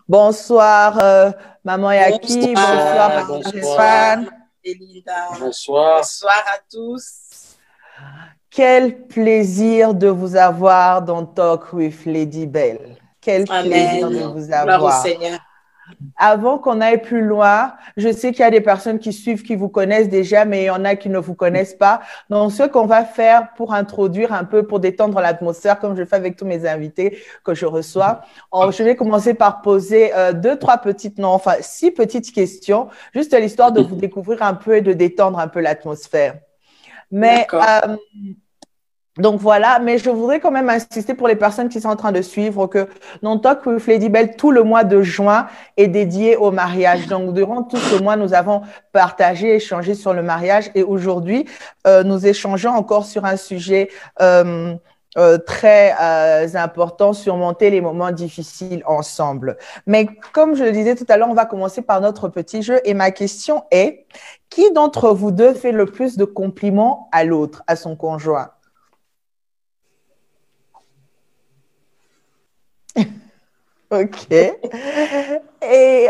Bonsoir, Maman Yaki. Bonsoir, Bonsoir, Maman bonsoir, Stéphane. Et Linda. bonsoir. Bonsoir à tous. Quel plaisir de vous avoir dans Talk with Lady Belle. Quel plaisir de Amen. vous Gloire au avoir. Seigneur. Avant qu'on aille plus loin, je sais qu'il y a des personnes qui suivent, qui vous connaissent déjà, mais il y en a qui ne vous connaissent pas. Donc, ce qu'on va faire pour introduire un peu, pour détendre l'atmosphère, comme je fais avec tous mes invités que je reçois, je vais commencer par poser six petites questions, juste à l'histoire de vous découvrir un peu et de détendre un peu l'atmosphère. Mais D'accord. donc voilà, mais je voudrais quand même insister pour les personnes qui sont en train de suivre que Non Talk with Lady Belle, tout le mois de juin est dédié au mariage. Donc durant tout ce mois, nous avons partagé, échangé sur le mariage et aujourd'hui, nous échangeons encore sur un sujet très important, surmonter les moments difficiles ensemble. Mais comme je le disais tout à l'heure, on va commencer par notre petit jeu et ma question est, qui d'entre vous deux fait le plus de compliments à l'autre, à son conjoint? Ok. Et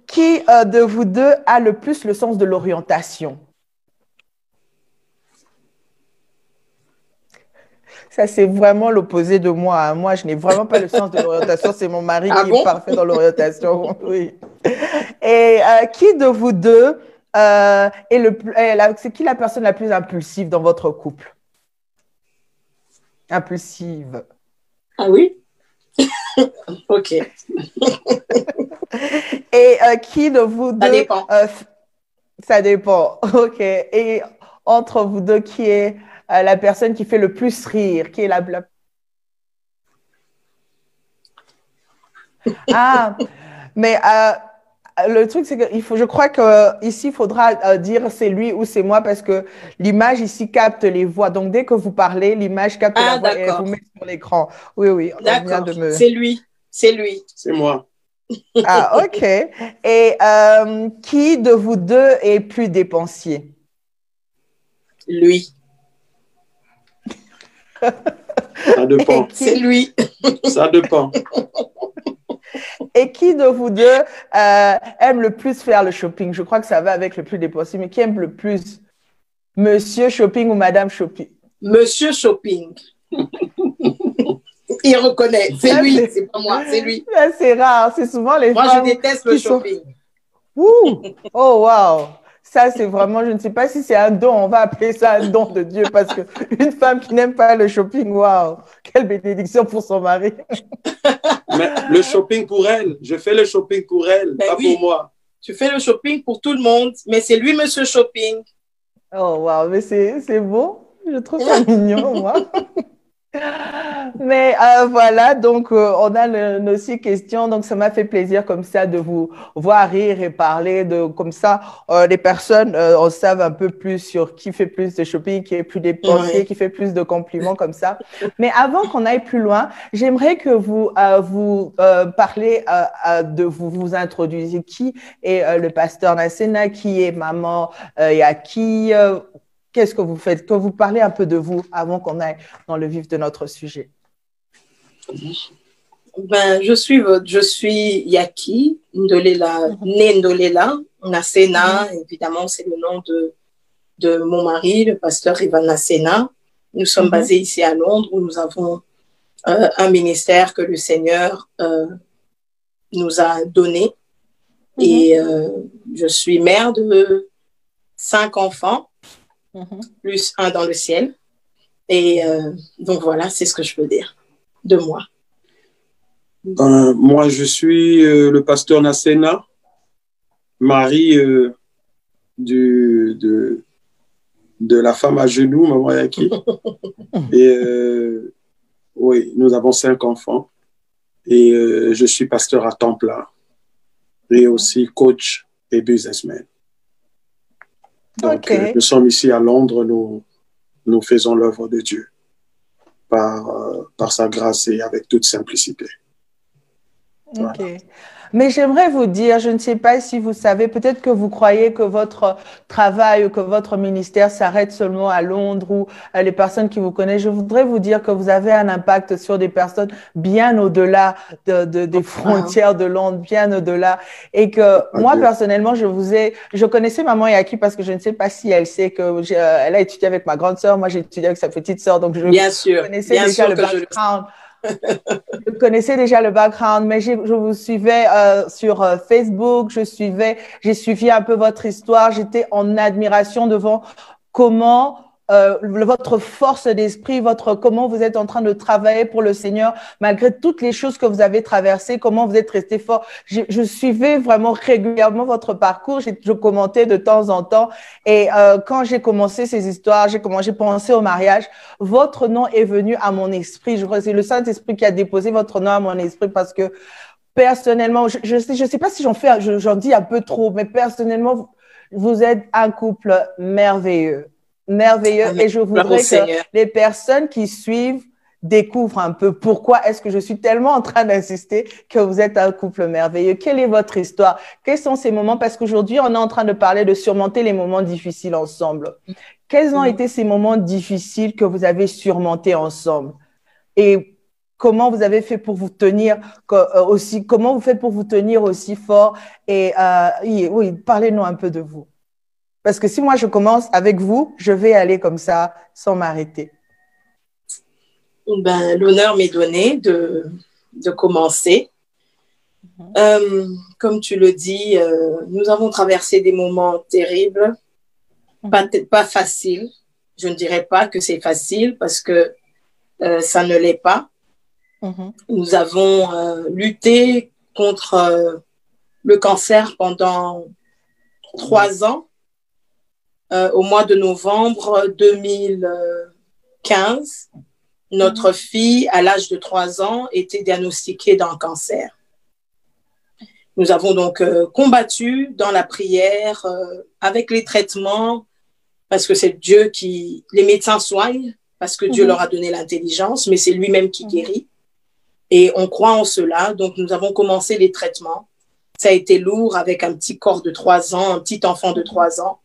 qui de vous deux a le plus le sens de l'orientation? Ça, c'est vraiment l'opposé de moi, hein. Moi, je n'ai vraiment pas le sens de l'orientation. C'est mon mari Ah qui est bon? parfait dans l'orientation. Oui. Et qui de vous deux c'est qui la personne la plus impulsive dans votre couple? Impulsive. Ah oui? Ok. Et qui de vous Ça deux dépend. Ça dépend. OK. Et entre vous deux, qui est la personne qui fait le plus rire? Qui est la... Ah, mais le truc, c'est que je crois que ici, il faudra dire c'est lui ou c'est moi parce que l'image ici capte les voix. Donc, dès que vous parlez, l'image capte la Ah, voix et elle vous d'accord. met sur l'écran. Oui, oui, on vient D'accord. de me... C'est lui. C'est lui. C'est moi. Ah, OK. Et qui de vous deux est plus dépensier? Lui. Ça dépend. C'est lui. Ça dépend. Et qui de vous deux aime le plus faire le shopping? Je crois que ça va avec le plus dépensé, mais qui aime le plus Monsieur Shopping ou Madame Shopping? Monsieur Shopping. Il reconnaît. C'est Ça, lui. C'est pas moi. C'est lui. c'est rare. C'est souvent les Moi, je femmes déteste le qui sont... shopping. Ouh! Oh, wow! Ça, c'est vraiment, je ne sais pas si c'est un don, on va appeler ça un don de Dieu, parce que une femme qui n'aime pas le shopping, waouh! Quelle bénédiction pour son mari! Mais le shopping pour elle, je fais le shopping pour elle, Ben pas oui. pour moi. Tu fais le shopping pour tout le monde, mais c'est lui, Monsieur Shopping. Oh, wow! Mais c'est beau. Je trouve ça mignon, moi. Mais voilà, donc on a nos six questions, donc ça m'a fait plaisir comme ça de vous voir rire et parler de comme ça. Les personnes on savent un peu plus sur qui fait plus de shopping, qui est plus dépensier, Ouais. qui fait plus de compliments comme ça. Mais avant qu'on aille plus loin, j'aimerais que vous parlez de vous introduisiez qui est le pasteur Nassena, qui est maman Yaki. Qu'est-ce que vous faites? Que vous parlez un peu de vous avant qu'on aille dans le vif de notre sujet. Ben, je suis Yaki Ndolela, née Ndolela, Nassena, évidemment, c'est le nom de mon mari, le pasteur Ivan Nassena. Nous sommes basés ici à Londres où nous avons un ministère que le Seigneur nous a donné. Et je suis mère de 5 enfants, plus un dans le ciel. Et donc voilà, c'est ce que je peux dire de moi. Moi, je suis le pasteur Nassena, mari de la femme à genoux, Maman Yaki. Et oui, nous avons 5 enfants. Et je suis pasteur à temps plein. Et aussi coach et businessman. Donc, nous sommes ici à Londres, nous faisons l'œuvre de Dieu par sa grâce et avec toute simplicité. Voilà. Ok. Mais j'aimerais vous dire, je ne sais pas si vous savez, peut-être que vous croyez que votre travail ou que votre ministère s'arrête seulement à Londres ou à les personnes qui vous connaissent. Je voudrais vous dire que vous avez un impact sur des personnes bien au-delà des Wow. frontières de Londres, bien au-delà. Et que moi, Adieu. personnellement, je connaissais Maman Yaki parce que je ne sais pas si elle sait que elle a étudié avec ma grande sœur. Moi, j'ai étudié avec sa petite sœur. Donc, je connaissais bien déjà sûr le que je le sais. background. Je connaissais déjà le background, mais je vous suivais sur Facebook, j'ai suivi un peu votre histoire. J'étais en admiration devant comment votre force d'esprit, comment vous êtes en train de travailler pour le Seigneur, malgré toutes les choses que vous avez traversées, comment vous êtes resté fort. Je suivais vraiment régulièrement votre parcours, je commentais de temps en temps. Et quand j'ai commencé ces histoires, j'ai pensé au mariage, votre nom est venu à mon esprit. Je crois que c'est le Saint-Esprit qui a déposé votre nom à mon esprit parce que personnellement, je sais pas si j'en dis un peu trop, mais personnellement, vous êtes un couple merveilleux. Merveilleux. Amen. Et je Gloire au voudrais que Seigneur. les personnes qui suivent découvrent un peu pourquoi est-ce que je suis tellement en train d'insister que vous êtes un couple merveilleux. Quelle est votre histoire? Quels sont ces moments? Parce qu'aujourd'hui, on est en train de parler de surmonter les moments difficiles ensemble. Quels ont été ces moments difficiles que vous avez surmontés ensemble? Et comment vous avez fait pour vous tenir aussi, comment vous faites pour vous tenir aussi fort? Et oui, parlez-nous un peu de vous. Parce que si moi je commence avec vous, je vais aller comme ça sans m'arrêter. Ben, l'honneur m'est donné de commencer. Comme tu le dis, nous avons traversé des moments terribles, peut-être pas faciles. Je ne dirais pas que c'est facile parce que ça ne l'est pas. Nous avons lutté contre le cancer pendant 3 ans. Au mois de novembre 2015, notre fille, à l'âge de 3 ans, était diagnostiquée d'un cancer. Nous avons donc combattu dans la prière, avec les traitements, parce que c'est Dieu qui... Les médecins soignent, parce que Dieu leur a donné l'intelligence, mais c'est lui-même qui guérit. Et on croit en cela. Donc, nous avons commencé les traitements. Ça a été lourd avec un petit corps de 3 ans, un petit enfant de 3 ans.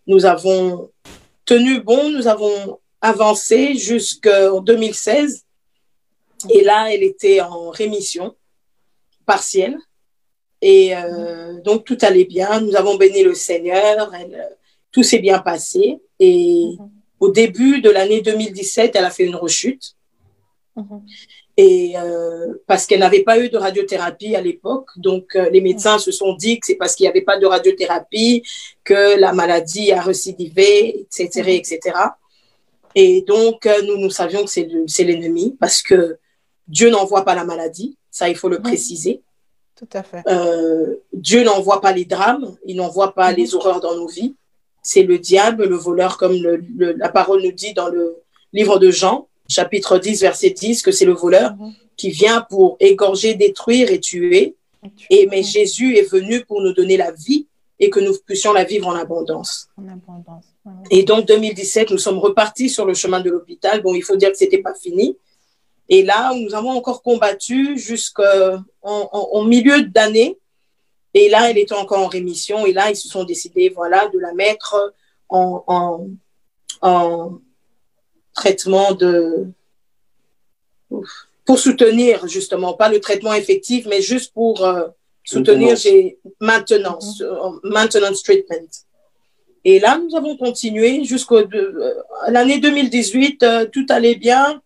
Nous avons tenu bon, nous avons avancé jusqu'en 2016. Et là, elle était en rémission partielle. Et donc, tout allait bien. Nous avons béni le Seigneur. Tout s'est bien passé. Et au début de l'année 2017, elle a fait une rechute. Et parce qu'elle n'avait pas eu de radiothérapie à l'époque. Donc, les médecins se sont dit que c'est parce qu'il n'y avait pas de radiothérapie que la maladie a récidivé, etc., etc. Et donc, nous savions que c'est l'ennemi parce que Dieu n'envoie pas la maladie. Ça, il faut le préciser. Tout à fait. Dieu n'envoie pas les drames. Il n'envoie pas les horreurs dans nos vies. C'est le diable, le voleur, comme la parole nous dit dans le livre de Jean, chapitre 10, verset 10, que c'est le voleur qui vient pour égorger, détruire et tuer. Mais Jésus est venu pour nous donner la vie et que nous puissions la vivre en abondance. Et donc, 2017, nous sommes repartis sur le chemin de l'hôpital. Bon, il faut dire que ce n'était pas fini. Et là, nous avons encore combattu jusqu'au milieu d'année. Et là, elle était encore en rémission. Et là, ils se sont décidés, voilà, de la mettre en traitement pour soutenir, justement, pas le traitement effectif, mais juste pour soutenir maintenance treatment. Et là, nous avons continué jusqu'à l'année 2018, tout allait bien.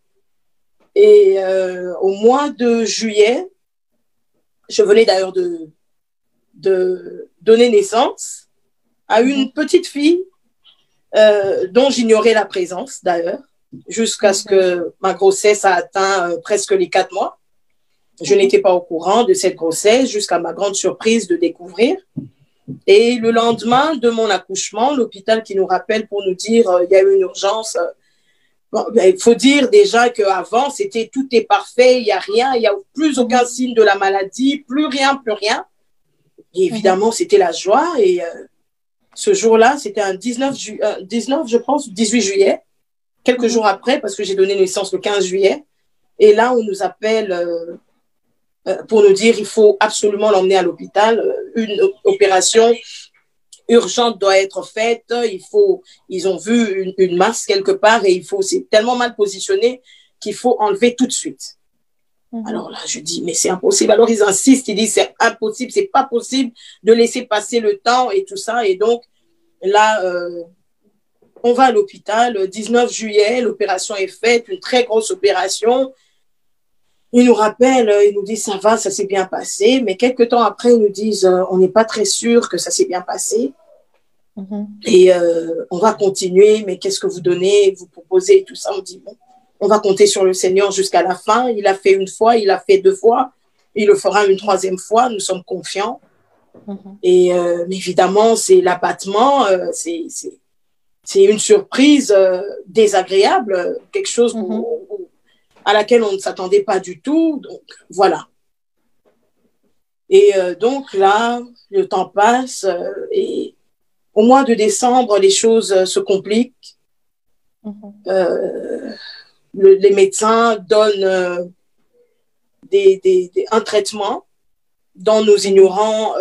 Et au mois de juillet, je venais d'ailleurs de donner naissance à une petite fille dont j'ignorais la présence d'ailleurs, jusqu'à ce que ma grossesse a atteint presque les 4 mois. Je n'étais pas au courant de cette grossesse jusqu'à ma grande surprise de découvrir. Et le lendemain de mon accouchement, l'hôpital qui nous rappelle pour nous dire il y a eu une urgence. Bon, il faut dire déjà qu'avant, c'était tout est parfait, il n'y a rien, il n'y a plus aucun signe de la maladie, plus rien, plus rien. Et évidemment, c'était la joie. Et ce jour-là, c'était un 18 juillet, quelques jours après, parce que j'ai donné naissance le 15 juillet. Et là, on nous appelle pour nous dire il faut absolument l'emmener à l'hôpital. Une opération urgente doit être faite. Ils ont vu une masse quelque part et c'est tellement mal positionné qu'il faut enlever tout de suite. Alors là, je dis, mais c'est impossible. Alors ils insistent, ils disent, c'est impossible, c'est pas possible de laisser passer le temps et tout ça. Et donc là, on va à l'hôpital. Le 19 juillet, l'opération est faite, une très grosse opération. Ils nous rappellent, ils nous disent, ça va, ça s'est bien passé. Mais quelques temps après, ils nous disent, on n'est pas très sûr que ça s'est bien passé. Et on va continuer, mais qu'est-ce que vous donnez, vous proposez, tout ça. On dit, bon, on va compter sur le Seigneur jusqu'à la fin. Il a fait une fois, il a fait 2 fois, il le fera une 3e fois, nous sommes confiants. Et mais évidemment, c'est l'abattement, c'est une surprise désagréable, quelque chose à laquelle on ne s'attendait pas du tout. Donc, voilà. Et donc là, le temps passe et au mois de décembre, les choses se compliquent. Les médecins donnent un traitement dont nous ignorons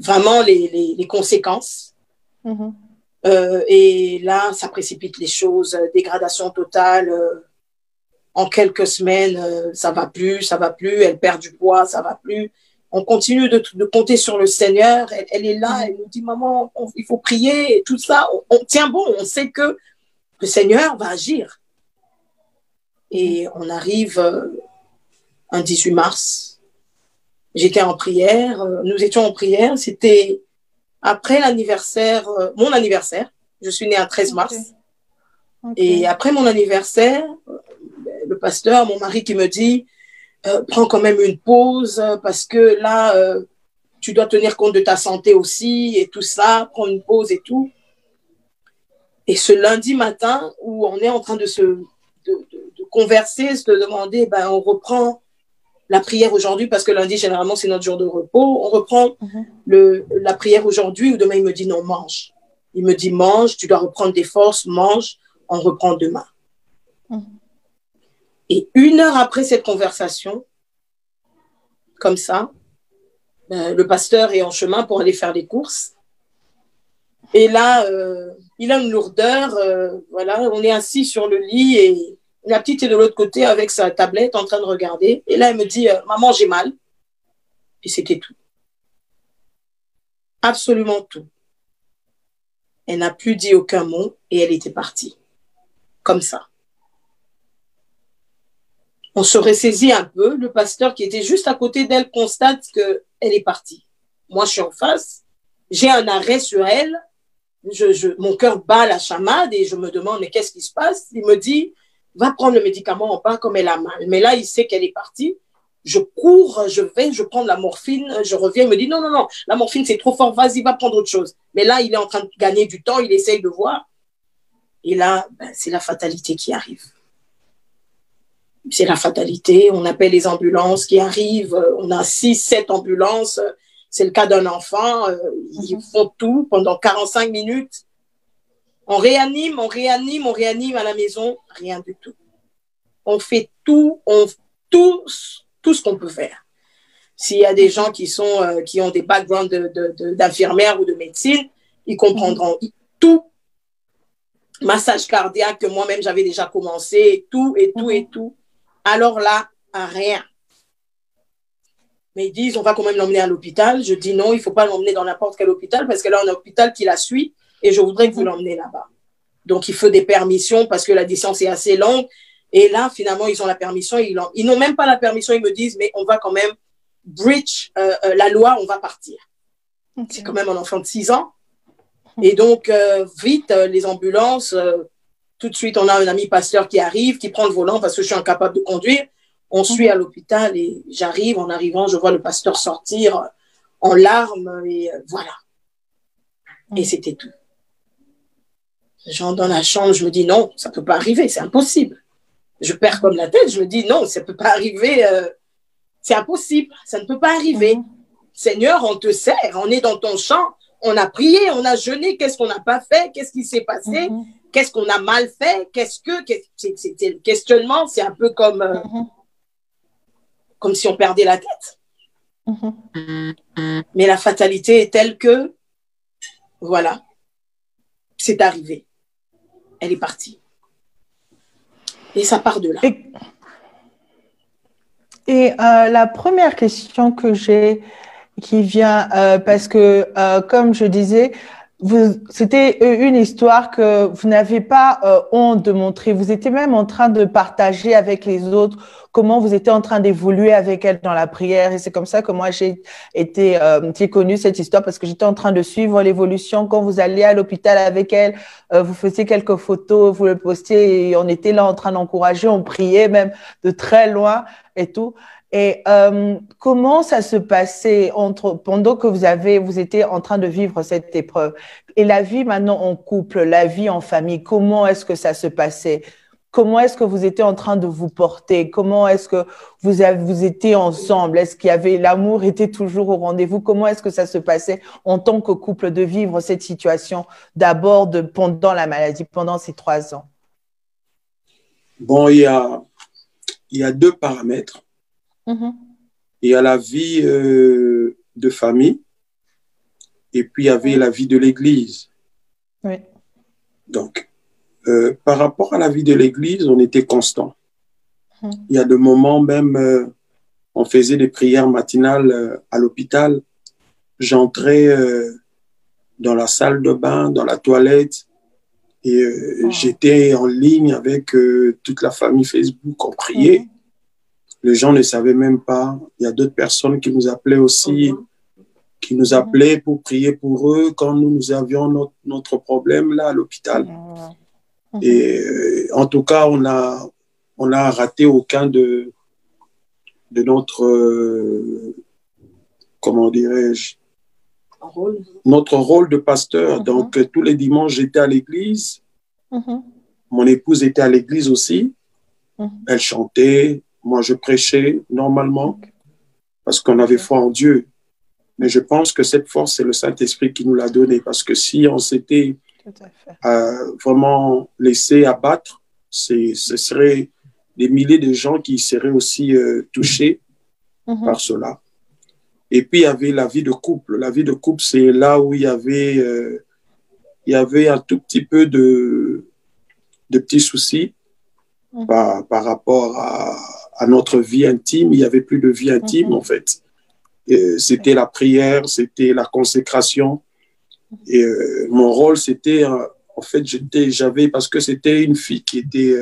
vraiment les conséquences. Et là, ça précipite les choses, dégradation totale. En quelques semaines, ça va plus, elle perd du poids, ça va plus. On continue de compter sur le Seigneur. Elle est là, elle nous dit, maman, il faut prier, et tout ça. On tient bon, on sait que le Seigneur va agir. Et on arrive un 18 mars. J'étais en prière, nous étions en prière. C'était après l'anniversaire, mon anniversaire. Je suis née un 13 mars. Et après mon anniversaire, le pasteur, mon mari qui me dit, prends quand même une pause parce que là, tu dois tenir compte de ta santé aussi et tout ça, prends une pause et tout. Et ce lundi matin où on est en train de converser, se demander, on reprend la prière aujourd'hui parce que lundi, généralement, c'est notre jour de repos. On reprend la prière aujourd'hui ou demain, il me dit non, mange. Il me dit mange, tu dois reprendre des forces, mange, on reprend demain. Et 1 heure après cette conversation, comme ça, le pasteur est en chemin pour aller faire des courses. Et là, il a une lourdeur. Voilà, on est assis sur le lit et la petite est de l'autre côté avec sa tablette en train de regarder. Et là, elle me dit, maman, j'ai mal. Et c'était tout. Absolument tout. Elle n'a plus dit aucun mot et elle était partie. Comme ça. On se ressaisit un peu. Le pasteur qui était juste à côté d'elle constate qu'elle est partie. Moi, je suis en face. J'ai un arrêt sur elle. Mon cœur bat la chamade et je me demande, mais qu'est-ce qui se passe? Il me dit, va prendre le médicament en bas comme elle a mal. Mais là, il sait qu'elle est partie. Je cours, je prends la morphine, je reviens, il me dit, non, la morphine, c'est trop fort, vas-y, va prendre autre chose. Mais là, il est en train de gagner du temps, il essaye de voir. Et là, c'est la fatalité qui arrive. C'est la fatalité. On appelle les ambulances qui arrivent. On a 6-7 ambulances. C'est le cas d'un enfant. Ils font tout pendant 45 minutes. On réanime à la maison. Rien du tout. On fait tout, tout ce qu'on peut faire. S'il y a des gens qui ont des backgrounds d'infirmières ou de médecine, ils comprendront tout. Massage cardiaque que moi-même j'avais déjà commencé, tout. Alors là, rien. Mais ils disent, on va quand même l'emmener à l'hôpital. Je dis non, il ne faut pas l'emmener dans n'importe quel hôpital parce que là, on a un hôpital qui la suit et je voudrais que vous l'emmenez là-bas. Donc, il faut des permissions parce que la distance est assez longue. Et là, finalement, ils ont la permission. Ils n'ont même pas la permission. Ils me disent, mais on va quand même breach la loi, on va partir. C'est quand même un enfant de 6 ans. Et donc, vite, les ambulances, tout de suite, on a un ami pasteur qui arrive, qui prend le volant parce que je suis incapable de conduire. On suit à l'hôpital et j'arrive. En arrivant, je vois le pasteur sortir en larmes et voilà. Et c'était tout. J'entre dans la chambre, je me dis non, ça ne peut pas arriver, c'est impossible. Je perds comme la tête, je me dis non, ça ne peut pas arriver, c'est impossible, ça ne peut pas arriver. Seigneur, on te sert, on est dans ton champ, on a prié, on a jeûné, qu'est-ce qu'on n'a pas fait, qu'est-ce qui s'est passé, qu'est-ce qu'on a mal fait, c'est le questionnement, c'est un peu comme comme si on perdait la tête. Mais la fatalité est telle que, voilà, c'est arrivé. Elle est partie. Et ça part de là. Et la première question que j'ai qui vient, parce que, comme je disais, c'était une histoire que vous n'avez pas honte de montrer. Vous étiez même en train de partager avec les autres comment vous étiez en train d'évoluer avec elle dans la prière. Et c'est comme ça que moi, j'ai connu cette histoire parce que j'étais en train de suivre l'évolution. Quand vous alliez à l'hôpital avec elle, vous faisiez quelques photos, vous le postiez et on était là en train d'encourager, on priait même de très loin et tout. Et comment ça se passait pendant que vous étiez en train de vivre cette épreuve? Et la vie maintenant en couple, la vie en famille, comment est-ce que ça se passait? Comment est-ce que vous étiez en train de vous porter? Comment est-ce que vous étiez ensemble? Est-ce qu'il y avait l'amour était toujours au rendez-vous? Comment est-ce que ça se passait en tant que couple de vivre cette situation d'abord pendant la maladie, pendant ces 3 ans? Bon, il y a 2 paramètres. Il y a la vie de famille et puis il y avait la vie de l'Église. Oui. Donc, par rapport à la vie de l'Église, on était constant. Il y a des moments même, on faisait des prières matinales à l'hôpital. J'entrais dans la salle de bain, dans la toilette et j'étais en ligne avec toute la famille Facebook, on priait. Les gens ne savaient même pas. Il y a d'autres personnes qui nous appelaient aussi, qui nous appelaient pour prier pour eux quand nous avions notre problème là à l'hôpital. Et en tout cas, on a raté aucun de notre, comment dirais-je, notre rôle de pasteur. Donc, tous les dimanches, j'étais à l'église. Mon épouse était à l'église aussi. Elle chantait. Moi, je prêchais normalement parce qu'on avait foi en Dieu. Mais je pense que cette force, c'est le Saint-Esprit qui nous l'a donnée. Parce que si on s'était vraiment laissé abattre, ce serait des milliers de gens qui seraient aussi touchés par cela. Et puis, il y avait la vie de couple. La vie de couple, c'est là où il y avait un tout petit peu de petits soucis par rapport à notre vie intime. Il n'y avait plus de vie intime, en fait. C'était la prière, c'était la consécration. Et mon rôle, c'était, en fait, parce que c'était une fille qui était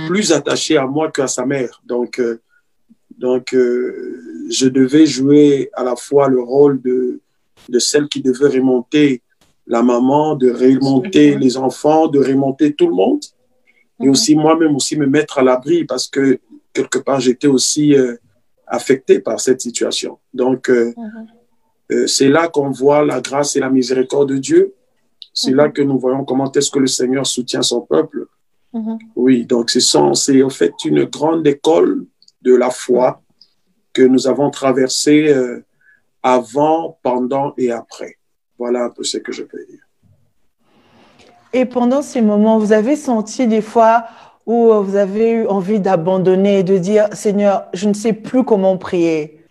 plus attachée à moi qu'à sa mère. Donc, je devais jouer à la fois le rôle de celle qui devait remonter la maman, de remonter les enfants, de remonter tout le monde. Et aussi moi-même aussi me mettre à l'abri parce que quelque part j'étais aussi affecté par cette situation. Donc c'est là qu'on voit la grâce et la miséricorde de Dieu. C'est là que nous voyons comment est-ce que le Seigneur soutient son peuple. Oui, donc c'est en fait une grande école de la foi que nous avons traversée avant, pendant et après. Voilà un peu ce que je peux dire. Et pendant ces moments, vous avez senti des fois où vous avez eu envie d'abandonner et de dire, Seigneur, je ne sais plus comment prier.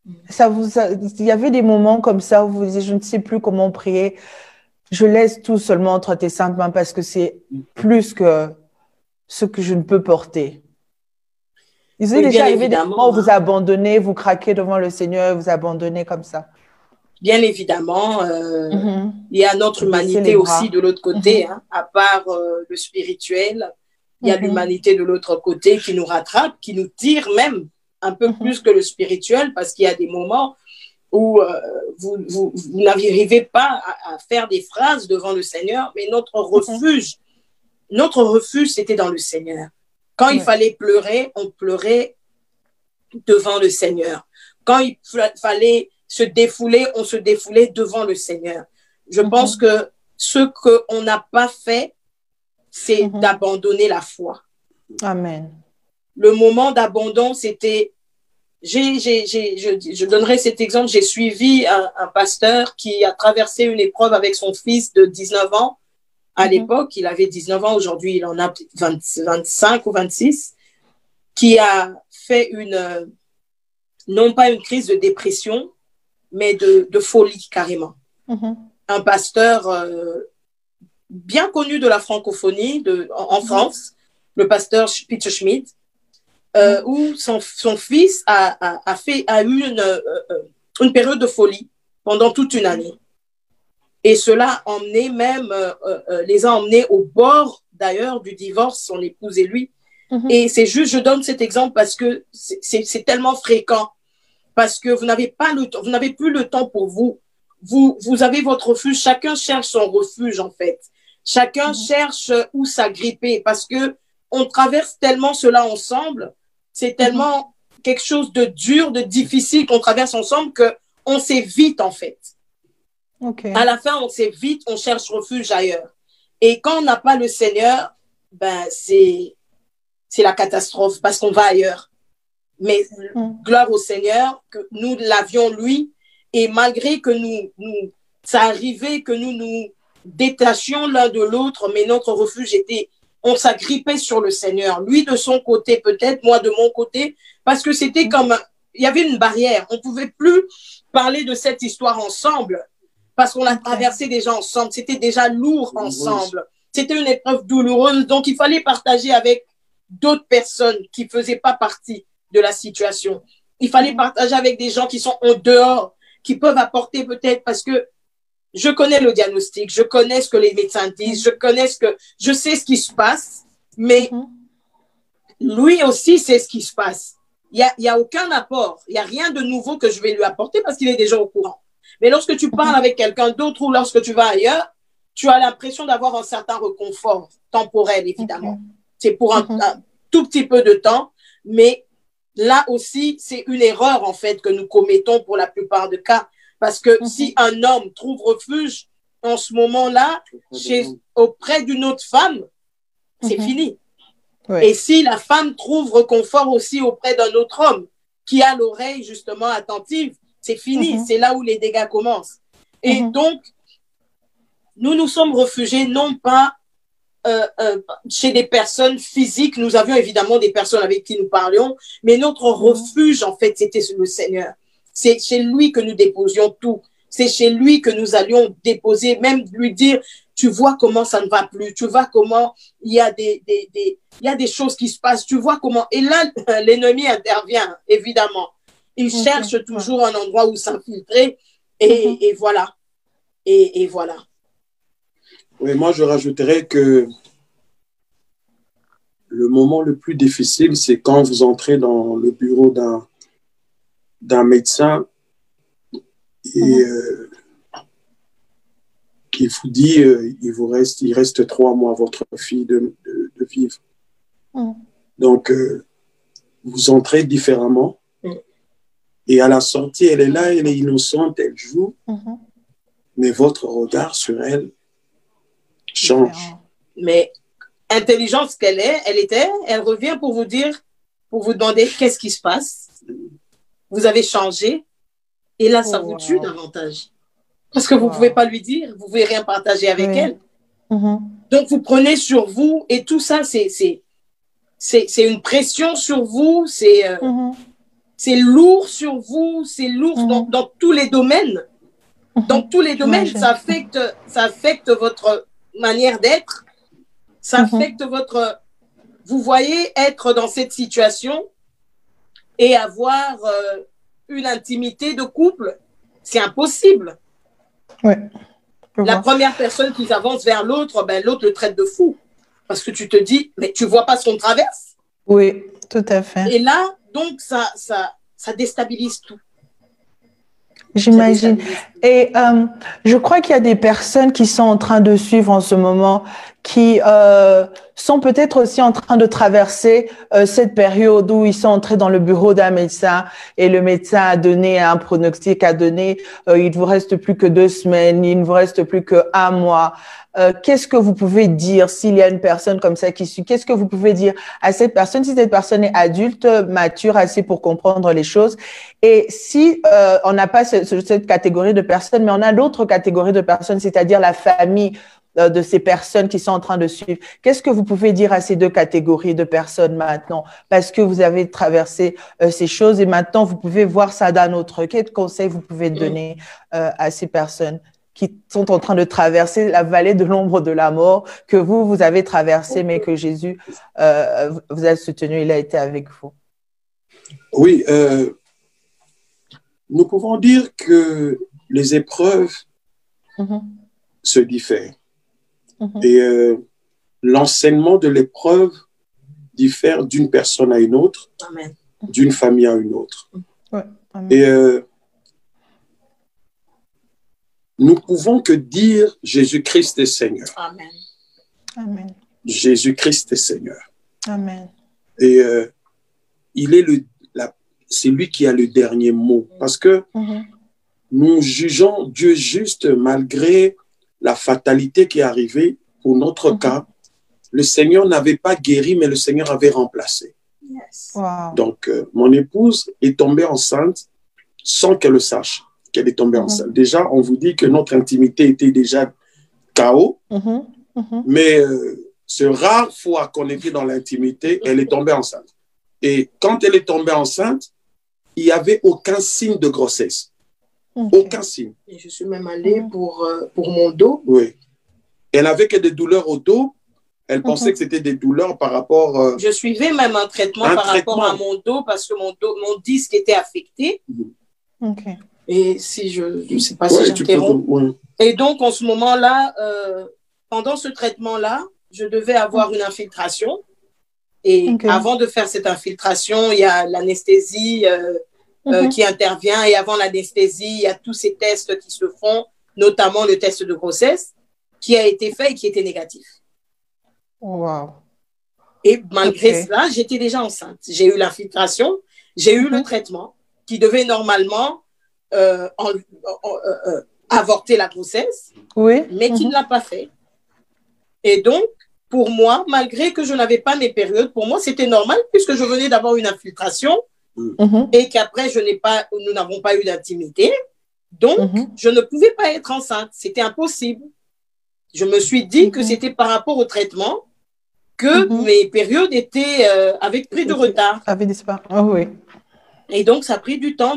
Il y avait des moments comme ça où vous disiez, je ne sais plus comment prier. Je laisse tout seulement entre tes saintes mains parce que c'est plus que ce que je ne peux porter. Il vous est déjà arrivé des moments où vous abandonnez, vous craquez devant le Seigneur, vous abandonnez comme ça. Bien évidemment, il y a notre humanité aussi de l'autre côté, à part le spirituel, il y a l'humanité de l'autre côté qui nous rattrape, qui nous tire même un peu plus que le spirituel, parce qu'il y a des moments où vous n'arrivez pas à faire des phrases devant le Seigneur, mais notre refuge, c'était dans le Seigneur. Quand il fallait pleurer, on pleurait devant le Seigneur. Quand il fallait se défouler, on se défoulait devant le Seigneur. Je pense que ce qu'on n'a pas fait, c'est d'abandonner la foi. Amen. Le moment d'abandon, c'était... Je donnerai cet exemple. J'ai suivi un pasteur qui a traversé une épreuve avec son fils de 19 ans. À l'époque, il avait 19 ans. Aujourd'hui, il en a 25 ou 26. Qui a fait non pas une crise de dépression, mais de folie carrément. Un pasteur bien connu de la francophonie en France, le pasteur Peter Schmidt, où son fils a eu une période de folie pendant toute une année. Et cela les a emmenés au bord d'ailleurs du divorce, son épouse et lui. Et c'est juste, je donne cet exemple parce que c'est tellement fréquent, parce que vous n'avez plus le temps pour vous. Vous avez votre refuge, chacun cherche son refuge en fait. Chacun cherche où s'agripper parce que on traverse tellement cela ensemble, c'est tellement quelque chose de dur, de difficile qu'on traverse ensemble qu'on s'évite en fait. À la fin, on s'évite, on cherche refuge ailleurs. Et quand on n'a pas le Seigneur, ben c'est la catastrophe parce qu'on va ailleurs. Mais gloire au Seigneur que nous l'avions lui, et malgré que ça arrivait que nous détachions l'un de l'autre, mais notre refuge on s'agrippait sur le Seigneur. Lui de son côté peut-être, moi de mon côté, parce que c'était comme, il y avait une barrière. On ne pouvait plus parler de cette histoire ensemble parce qu'on a traversé déjà ensemble. C'était déjà lourd ensemble. C'était une épreuve douloureuse. Donc, il fallait partager avec d'autres personnes qui ne faisaient pas partie de la situation. Il fallait partager avec des gens qui sont en dehors, qui peuvent apporter peut-être, parce que je connais le diagnostic, je connais ce que les médecins disent, je sais ce qui se passe, mais lui aussi sait ce qui se passe. Il y a aucun apport, il y a rien de nouveau que je vais lui apporter parce qu'il est déjà au courant. Mais lorsque tu parles avec quelqu'un d'autre ou lorsque tu vas ailleurs, tu as l'impression d'avoir un certain réconfort temporel, évidemment. C'est pour un tout petit peu de temps, mais là aussi, c'est une erreur, en fait, que nous commettons pour la plupart des cas. Parce que si un homme trouve refuge en ce moment-là, auprès d'une autre femme, c'est fini. Et si la femme trouve réconfort aussi auprès d'un autre homme qui a l'oreille, justement, attentive, c'est fini. C'est là où les dégâts commencent. Et donc, nous sommes réfugiés non pas chez des personnes physiques. Nous avions évidemment des personnes avec qui nous parlions, mais notre refuge, en fait, c'était le Seigneur. C'est chez lui que nous déposions tout. C'est chez lui que nous allions déposer, même lui dire, tu vois comment ça ne va plus, tu vois comment il y a des choses qui se passent, tu vois comment. Et là, l'ennemi intervient, évidemment. Il cherche toujours un endroit où s'infiltrer et voilà. Et voilà. Oui, moi, je rajouterais que le moment le plus difficile, c'est quand vous entrez dans le bureau d'un médecin et qui vous dit il reste 3 mois à votre fille de vivre. Donc, vous entrez différemment et à la sortie, elle est là, elle est innocente, elle joue, mais votre regard sur elle change. Mais intelligente qu'elle est, elle revient pour vous dire, pour vous demander qu'est-ce qui se passe. Vous avez changé et là, ça vous tue davantage. Parce que vous ne pouvez pas lui dire, vous ne pouvez rien partager avec elle. Donc, vous prenez sur vous et tout ça, c'est une pression sur vous, c'est lourd sur vous, c'est lourd dans tous les domaines. Dans tous les domaines, ça affecte votre manière d'être, ça affecte votre... Vous voyez être dans cette situation et avoir une intimité de couple, c'est impossible. La première personne qui avance vers l'autre, ben, l'autre le traite de fou. Parce que tu te dis, mais tu ne vois pas ce qu'on traverse. Oui, tout à fait. Et là, donc, ça déstabilise tout. J'imagine. Et je crois qu'il y a des personnes qui sont en train de suivre en ce moment, qui sont peut-être aussi en train de traverser cette période où ils sont entrés dans le bureau d'un médecin et le médecin a donné un pronostic, a donné il ne vous reste plus que 2 semaines, il ne vous reste plus que 1 mois. Qu'est-ce que vous pouvez dire s'il y a une personne comme ça qui suit? Qu'est-ce que vous pouvez dire à cette personne si cette personne est adulte, mature, assez pour comprendre les choses? Et si on n'a pas cette catégorie de personnes, mais on a l'autre catégorie de personnes, c'est-à-dire la famille de ces personnes qui sont en train de suivre. Qu'est-ce que vous pouvez dire à ces deux catégories de personnes maintenant? Parce que vous avez traversé ces choses et maintenant, vous pouvez voir ça d'un autre. Quels conseils vous pouvez donner à ces personnes qui sont en train de traverser la vallée de l'ombre de la mort, que vous avez traversé, mais que Jésus vous a soutenu, il a été avec vous? Oui, nous pouvons dire que les épreuves se diffèrent. Et l'enseignement de l'épreuve diffère d'une personne à une autre, d'une famille à une autre. Ouais. Amen. Et nous pouvons que dire Jésus-Christ est Seigneur. Amen. Amen. Jésus-Christ est Seigneur. Amen. Et il est c'est lui qui a le dernier mot. Parce que nous jugeons Dieu juste malgré la fatalité qui est arrivée. Pour notre cas, le Seigneur n'avait pas guéri, mais le Seigneur avait remplacé. Yes. Wow. Donc, mon épouse est tombée enceinte sans qu'elle le sache, qu'elle est tombée enceinte. Déjà, on vous dit que notre intimité était déjà chaos, mais ce rare fois qu'on était dans l'intimité, elle est tombée enceinte. Et quand elle est tombée enceinte, il n'y avait aucun signe de grossesse. Aucun signe. Et je suis même allée pour mon dos. Oui. Elle avait que des douleurs au dos. Elle pensait que c'était des douleurs par rapport... Je suivais même un traitement rapport à mon dos parce que mon disque était affecté. Et si je ne sais pas si j'interromps. Et donc, en ce moment-là, pendant ce traitement-là, je devais avoir une infiltration. Et avant de faire cette infiltration, il y a l'anesthésie qui intervient. Et avant l'anesthésie, il y a tous ces tests qui se font, notamment le test de grossesse, qui a été fait et qui était négatif. Wow. Et malgré cela, j'étais déjà enceinte. J'ai eu l'infiltration, j'ai eu le traitement qui devait normalement avorter la grossesse, mais qui ne l'a pas fait. Et donc, pour moi, malgré que je n'avais pas mes périodes, pour moi, c'était normal puisque je venais d'avoir une infiltration et qu'après, nous n'avons pas eu d'intimité. Donc, je ne pouvais pas être enceinte. C'était impossible. Je me suis dit que c'était par rapport au traitement que mes périodes avaient pris de retard. Avaient disparu. Oh, oui. Et donc, ça a pris du temps.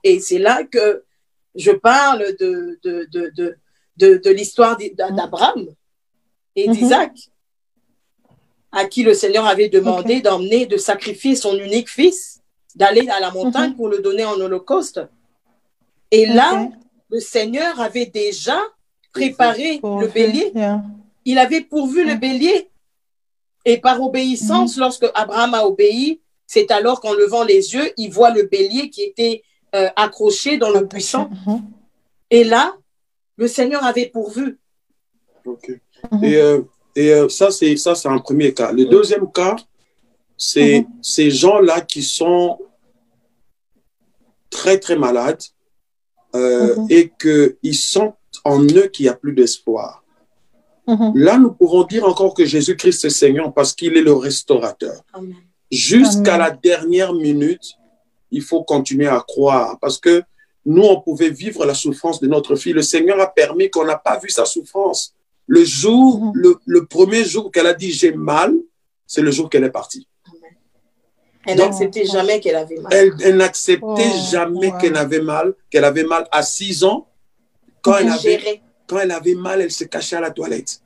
Et c'est là que je parle de l'histoire d'Abraham et d'Isaac, à qui le Seigneur avait demandé de sacrifier son unique fils, d'aller à la montagne pour le donner en holocauste. Et là, le Seigneur avait déjà préparé le bélier. Il avait pourvu le bélier. Et par obéissance, lorsque Abraham a obéi, c'est alors qu'en levant les yeux, il voit le bélier qui était accroché dans le buisson. Et là, le Seigneur avait pourvu. Et ça, c'est un premier cas. Le deuxième cas, c'est ces gens-là qui sont très, très malades et qu'ils sentent en eux qu'il n'y a plus d'espoir. Là, nous pouvons dire encore que Jésus-Christ est Seigneur parce qu'il est le restaurateur. Jusqu'à la dernière minute, il faut continuer à croire parce que nous, on pouvait vivre la souffrance de notre fille. Le Seigneur a permis qu'on n'a pas vu sa souffrance. Le jour, le premier jour qu'elle a dit « j'ai mal », c'est le jour qu'elle est partie. Elle n'acceptait jamais qu'elle avait mal. Elle n'acceptait jamais qu'elle avait mal à 6 ans. Quand elle avait mal, elle se cachait à la toilette.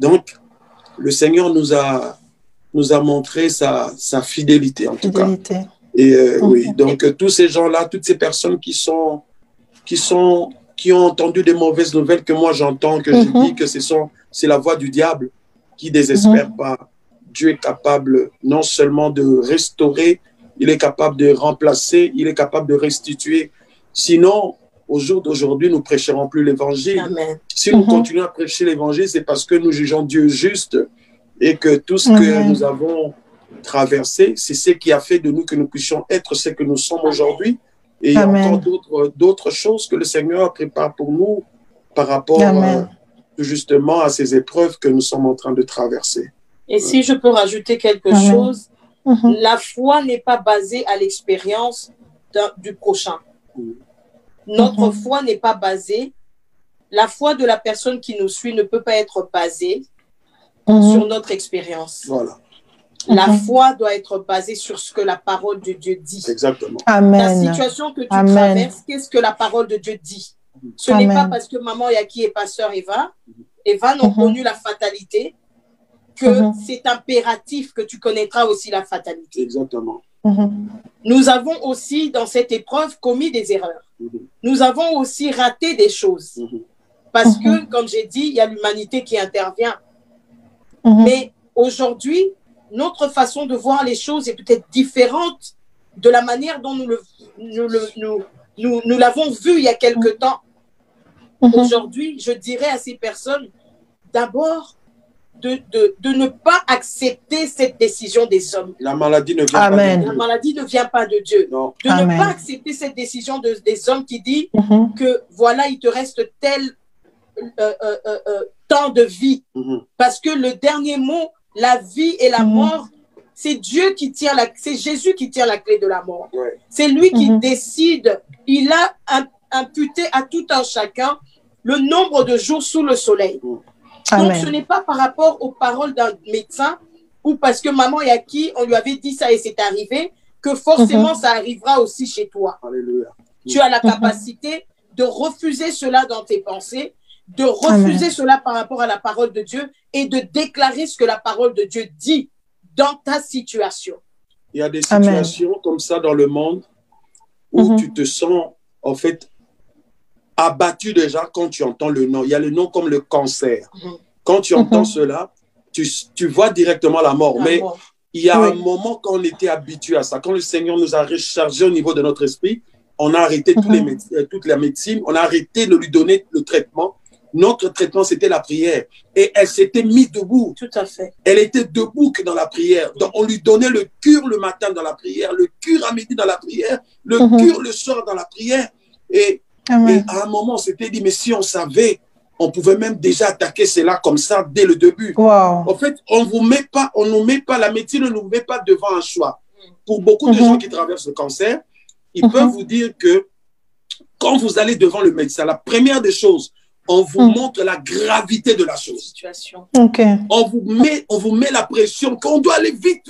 Donc, le Seigneur nous a montré sa fidélité, en tout cas. Et oui, donc tous ces gens-là, toutes ces personnes qui ont entendu des mauvaises nouvelles que moi j'entends, que je dis que c'est la voix du diable qui désespère pas. Dieu est capable non seulement de restaurer, il est capable de remplacer, il est capable de restituer. Sinon, au jour d'aujourd'hui, nous ne prêcherons plus l'évangile. Si nous continuons à prêcher l'évangile, c'est parce que nous jugeons Dieu juste et que tout ce que nous avons traversé, c'est ce qui a fait de nous que nous puissions être ce que nous sommes aujourd'hui. Et il y a encore d'autres choses que le Seigneur prépare pour nous par rapport justement à ces épreuves que nous sommes en train de traverser. Et si je peux rajouter quelque chose, la foi n'est pas basée à l'expérience du prochain. Notre foi n'est pas basée la foi de la personne qui nous suit ne peut pas être basée sur notre expérience. Voilà. La foi doit être basée sur ce que la parole de Dieu dit. Exactement. Amen. La situation que tu traverses, qu'est-ce que la parole de Dieu dit? Ce n'est pas parce que maman Yaki et pasteur Evan ont connu la fatalité que c'est impératif que tu connaîtras aussi la fatalité. Exactement. Nous avons aussi, dans cette épreuve, commis des erreurs. Nous avons aussi raté des choses. Parce que, comme j'ai dit, il y a l'humanité qui intervient. Mais aujourd'hui, notre façon de voir les choses est peut-être différente de la manière dont nous l'avons vu il y a quelque temps. Aujourd'hui, je dirais à ces personnes, d'abord, de ne pas accepter cette décision des hommes. La maladie ne vient pas de Dieu. La maladie ne vient pas de Dieu. Non. De ne pas accepter cette décision des hommes qui dit que voilà, il te reste tel temps de vie. Parce que le dernier mot, la vie et la mort, c'est Dieu qui tient c'est Jésus qui tient la clé de la mort. C'est lui qui décide. Il a imputé à tout un chacun le nombre de jours sous le soleil. Donc, ce n'est pas par rapport aux paroles d'un médecin ou parce que maman Yaki, on lui avait dit ça et c'est arrivé, que forcément ça arrivera aussi chez toi. Alléluia. Tu as la capacité de refuser cela dans tes pensées, de refuser cela par rapport à la parole de Dieu et de déclarer ce que la parole de Dieu dit dans ta situation. Il y a des situations comme ça dans le monde où tu te sens en fait abattu déjà quand tu entends le nom. Il y a le nom comme le cancer. Quand tu entends cela, tu vois directement la mort. Mais il y a un moment quand on était habitué à ça, quand le Seigneur nous a rechargé au niveau de notre esprit, on a arrêté toute la médecine, on a arrêté de lui donner le traitement. Notre traitement, c'était la prière. Et elle s'était mise debout. Tout à fait. Elle était debout que dans la prière. Donc, on lui donnait le cure le matin dans la prière, le cure à midi dans la prière, le cure le soir dans la prière. Et à un moment, on s'était dit, mais si on savait, on pouvait même déjà attaquer cela comme ça dès le début. En fait, on nous met pas, la médecine ne nous met pas devant un choix. Pour beaucoup de gens qui traversent le cancer, ils peuvent vous dire que quand vous allez devant le médecin, la première des choses, on vous montre la gravité de la chose. On vous met la pression qu'on doit aller vite.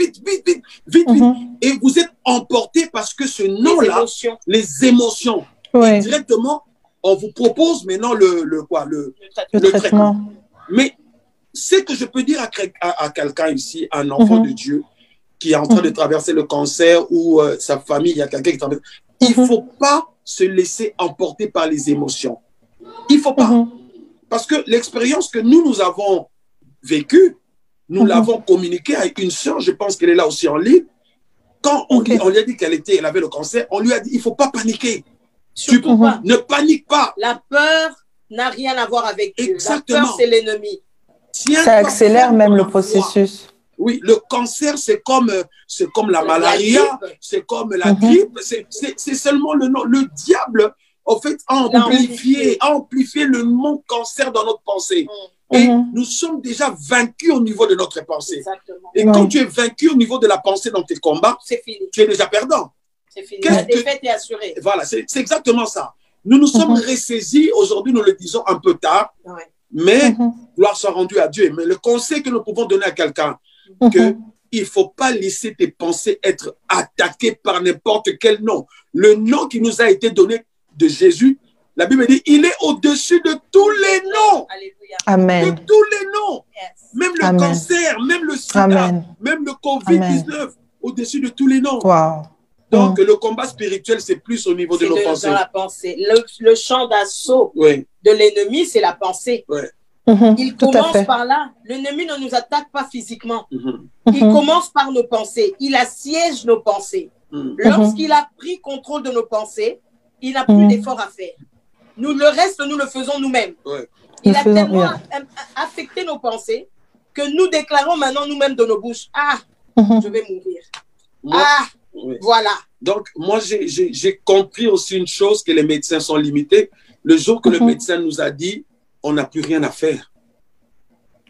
Et vous êtes emporté parce que ce nom-là, les émotions. Et directement, on vous propose maintenant le traitement. Mais ce que je peux dire à quelqu'un ici, un enfant de Dieu, qui est en train de traverser le cancer ou sa famille, il y a quelqu'un qui traverse, il ne faut pas se laisser emporter par les émotions. Il ne faut pas. Parce que l'expérience que nous avons vécue, nous l'avons communiquée à une sœur, je pense qu'elle est là aussi en ligne. Quand on lui a dit qu'elle avait le cancer, on lui a dit, il ne faut pas paniquer. Surtout pas. Ne panique pas. La peur n'a rien à voir avec Dieu. Exactement. La peur, c'est l'ennemi. Ça accélère même le processus. Oui, le cancer, c'est comme la malaria, c'est comme la grippe, c'est seulement le nom. Le diable, en fait, a amplifié le mot cancer dans notre pensée. Et nous sommes déjà vaincus au niveau de notre pensée. Exactement. Et quand tu es vaincu au niveau de la pensée dans tes combats, tu es déjà perdant. C'est fini. La défaite est assurée. Voilà, c'est exactement ça. Nous nous sommes ressaisis, aujourd'hui nous le disons un peu tard, mais gloire soit rendue à Dieu. Mais le conseil que nous pouvons donner à quelqu'un, qu'il ne faut pas laisser tes pensées être attaquées par n'importe quel nom. Le nom qui nous a été donné de Jésus, la Bible dit, il est au-dessus de tous les noms. Alléluia. Amen. De tous les noms. Même le cancer, même le sida, même le Covid-19, au-dessus de tous les noms. Donc, le combat spirituel, c'est plus au niveau de nos pensées. Dans la pensée. Le champ d'assaut de l'ennemi, c'est la pensée. Il commence par là. L'ennemi ne nous attaque pas physiquement. Il commence par nos pensées. Il assiège nos pensées. Lorsqu'il a pris contrôle de nos pensées, il n'a plus d'effort à faire. Nous, le reste, nous le faisons nous-mêmes. Il a tellement affecté nos pensées que nous déclarons maintenant nous-mêmes de nos bouches, ah, je vais mourir. Voilà. Donc, moi, j'ai compris aussi une chose, que les médecins sont limités. Le jour que le médecin nous a dit, on n'a plus rien à faire.